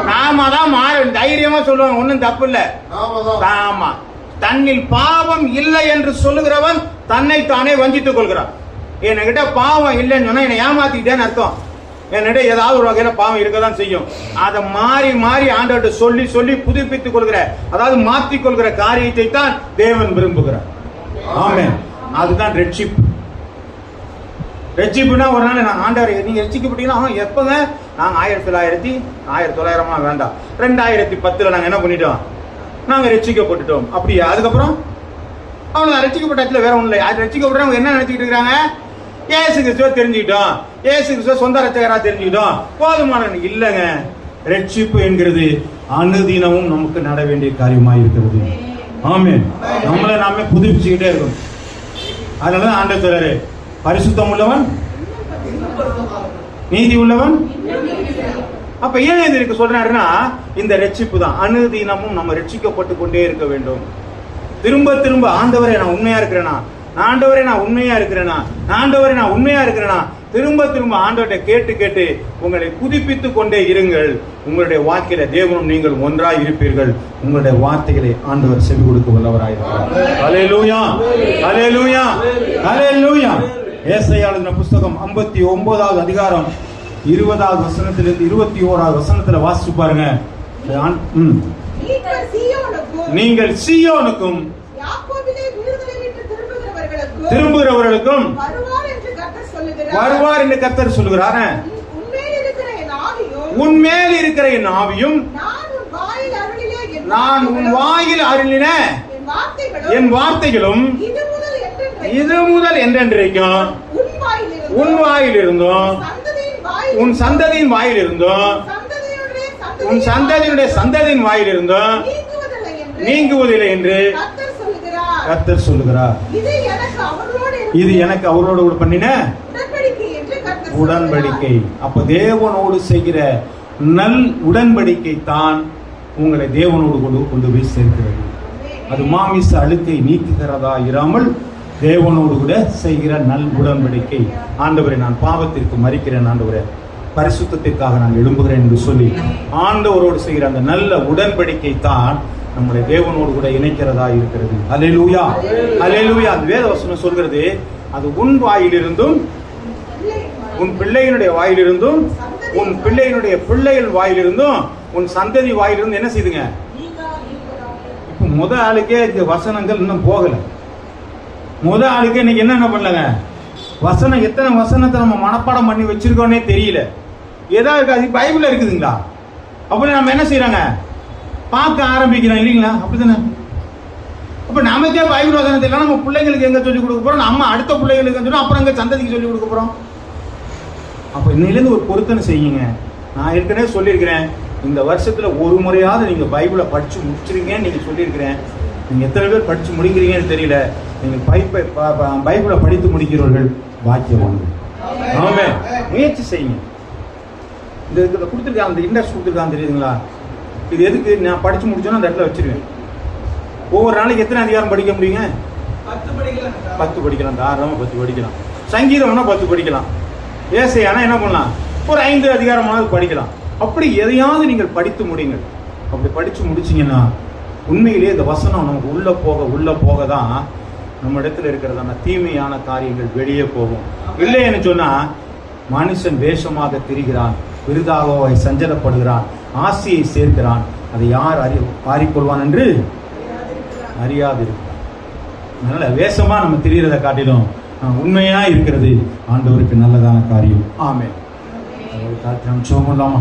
நாம தான் மாற. தைரியமா சொல்லுவாங்க, ஒன்னும் தப்பு இல்ல. ஆமா, தன்னில் பாவம் இல்லை என்று சொல்லுகிறவன் தன்னை தானே வஞ்சித்துக் கொள்கிறான். என்கிட்ட பாவம் இல்லைன்னு சொன்னா என்னை ஏமாத்திட்டேன்னு அர்த்தம். என்னிட ஏதாவது ஒரு வகையில பாவம் இருக்கதான் செய்யும். அதை மாறி மாறி ஆண்டவர்கிட்ட சொல்லி சொல்லி புதுப்பித்துக் கொள்கிற, அதாவது மாற்றிக் கொள்கிற காரியத்தை தான் தேவன் விரும்புகிறார். ஆமென். அதுதான் ரெட்ஷிப். ரெட்ஷிப்னா ஒரு நாள் நான் ஆண்டவர் நீங்க ரட்சிக்கப்பட்டீங்கன்னா எப்பங்க? நாங்க 1900 வேண்டாம் 2010 நாங்க என்ன பண்ணிட்டோம்? நாங்க ரட்சிக்கப்பட்டுட்டோம். அப்படியா? அதுக்கப்புறம் அவனுக்கு ரட்சிக்கப்பட்ட வேற ஒண்ணு இல்லை. அது ரட்சிக்கப்பட்டவங்க என்ன நினைச்சுக்கிட்டு இருக்காங்க? இயேசு கிறிஸ்துவ தெரிஞ்சுக்கிட்டோம், இயேசு கிறிஸ்துவ சொந்த ரட்சகரா தெரிஞ்சுக்கிட்டோம், போதுமான இல்லைங்க. ரட்சிப்பு என்கிறது அனுதினமும் நமக்கு நட வேண்டிய காரியமாக இருக்கிறது. ஆமென். நம்மளை நாமே புதுப்பிச்சுக்கிட்டே இருக்கணும். அதனாலதான் ஆண்டவர் சொல்றாரு, பரிசுத்தம் உள்ளவன் நீதி உள்ளவன். அப்ப ஏன் இது இருக்கு சொல்றாருன்னா, இந்த ரட்சிப்பு தான். அனுதினமும் நம்ம ரட்சிக்கப்பட்டு கொண்டே இருக்க வேண்டும். திரும்ப திரும்ப ஆண்டவரே நான் உண்மையா இருக்கிறேனா, ஆண்டவரே நான் உண்மையா இருக்கிறேனா, ஆண்டவரே நான் உண்மையா இருக்கிறேனா, திரும்ப திரும்ப ஆண்டவரை கேட்டு கேட்டு உங்களை புதுப்பித்துக் கொண்டே இருங்கள். உங்களுடைய வாழ்க்கையில தேவனும் நீங்கள் ஒன்றாய் இருப்பீர்கள். உங்களுடைய வார்த்தைகளை ஆண்டவர் செவி கொடுக்க வல்லவராயிருக்கிறார். ஹல்லேலூயா, ஹல்லேலூயா, ஹல்லேலூயா. ஏசாயா எழுதின புஸ்தகம் 59வது அதிகாரம் 20வது வசனத்திலிருந்து 21வது வசனத்துல வாசிச்சு பாருங்க. நீங்கள் சீயோனுக்கும் திரும்புகிறவர்களுக்கும் வருவார் என்று கர்த்தர் சொல்லுகிறார். உன்மேல் இருக்கிற என் ஆவியும் நான் உன் வாயில் அருளின என் வார்த்தைகளும் இது முதல் என்றென்றைக்கும் உன் வாயில் இருந்தும் உன் சந்ததியின் வாயில் இருந்தும் உன் சந்ததியினுடைய சந்ததியின் வாயில் இருந்தும் நீங்குவதில்லை என்று கர்த்தர் சொல்லுகிறார். இது எனக்கு அவரோடு பண்ணின உடன்படிக்கை. அப்ப தேவனோடு செய்கிற நல் உடன்படிக்கை தான் உங்களை தேவனோடு கொண்டு போய் சேர்க்கிறது. அது மாமிச அழுக்கை நீக்குகிறதா இராமல் தேவனோடு கூட செய்கிற நல் உடன்படிக்கை. ஆண்டவரை நான் பாவத்திற்கு மறிக்கிறேன், ஆண்டவரே பரிசுத்தத்திற்காக நான் எழும்புகிறேன் என்று சொல்லி ஆண்டவரோடு செய்கிற அந்த நல்ல உடன்படிக்கை தான் நம்முடைய தேவனோடு கூட இணைக்கிறதா இருக்கிறது. ஹல்லேலூயா, ஹல்லேலூயா. அந்த வேத வசனம் சொல்கிறது, அது உன் வாயிலிருந்தும் உன் பிள்ளையினுடைய வாயிலிருந்தும் உன் பிள்ளையினுடைய பிள்ளைகள் வாயிலிருந்தும் உன் சந்ததி வாயிலிருந்து என்ன செய்துங்க. இப்ப முத ஆளுக்கே இந்த வசனங்கள் இன்னும் போகல. முத ஆளுக்கே இன்னைக்கு என்ன பண்ணலங்க, வசனம் எத்தனை வசனத்தை நம்ம மனப்பாடம் பண்ணி வச்சிருக்கோன்னே தெரியல. ஏதாவது இருக்காது, பைபிள்ல இருக்குதுங்களா? அப்படி நம்ம என்ன செய்யறாங்க, பார்க்க ஆரம்பிக்கிறோம் இல்லைங்களா? அப்படித்தானே? அப்ப நமக்கே பைபிள் வசனத்தை எல்லாம் நம்ம பிள்ளைங்களுக்கு எங்க சொல்லிக் கொடுக்க போறோம், நம்ம அடுத்த பிள்ளைங்களுக்கு சொல்லணும், அப்புறம் எங்க சந்ததிக்கு சொல்லிக் கொடுக்க போறோம். அப்ப இன்னையிலேருந்து ஒரு பொருத்தனை செய்யுங்க. நான் ஏற்கனவே சொல்லியிருக்கிறேன், இந்த வருஷத்துல ஒரு முறையாவது நீங்க பைபிளை படிச்சு முடிச்சிருக்கீங்கன்னு நீங்க சொல்லியிருக்கிறேன். நீங்க எத்தனை பேர் படிச்சு முடிக்கிறீங்கன்னு தெரியல. நீங்க பைபிளை படித்து முடிக்கிறவர்கள் பாக்கியவான்கள். ஆமே, முயற்சி செய்யுங்க. இந்த கொடுத்துருக்காங்க, இந்த இண்டெக்ஸ் கொடுத்துருக்காங்க தெரியுதுங்களா? இது எதுக்கு? நான் படிச்சு முடிச்சோன்னா அந்த இடத்துல வச்சிருவேன். ஒவ்வொரு நாளைக்கு எத்தனை அதிகாரம் படிக்க முடியுங்க? 10 படிக்கலாம். தாராளமாக 10 படிக்கலாம். சங்கீதம்னா 10 படிக்கலாம். ஏசாயானா என்ன பண்ணலாம், ஒரு 5 அதிகாரமாவது படிக்கலாம். அப்படி எதையாவது நீங்கள் படித்து முடியுங்கள். அப்படி படிச்சு முடிச்சிங்கன்னா உண்மையிலேயே இந்த வசனம் நமக்கு உள்ள போக தான் நம்ம இடத்துல இருக்கிறதான தீமையான காரியங்கள் வெளியே போகும். இல்லைன்னு சொன்னா மனுஷன் வேஷமாக திரிகிறான், விருதாக சஞ்சலப்படுகிறான், ஆசையை சேர்க்கிறான். அதை யார் பாரிக்கொள்வான் என்று அறியாதிருக்கிறான். அதனால வேஷமா நம்ம திரிகிறத காட்டிலும் உண்மையா இருக்கிறது ஆண்டவருக்கு நல்லதான காரியம். ஆமென். நம்ம சோமலாமா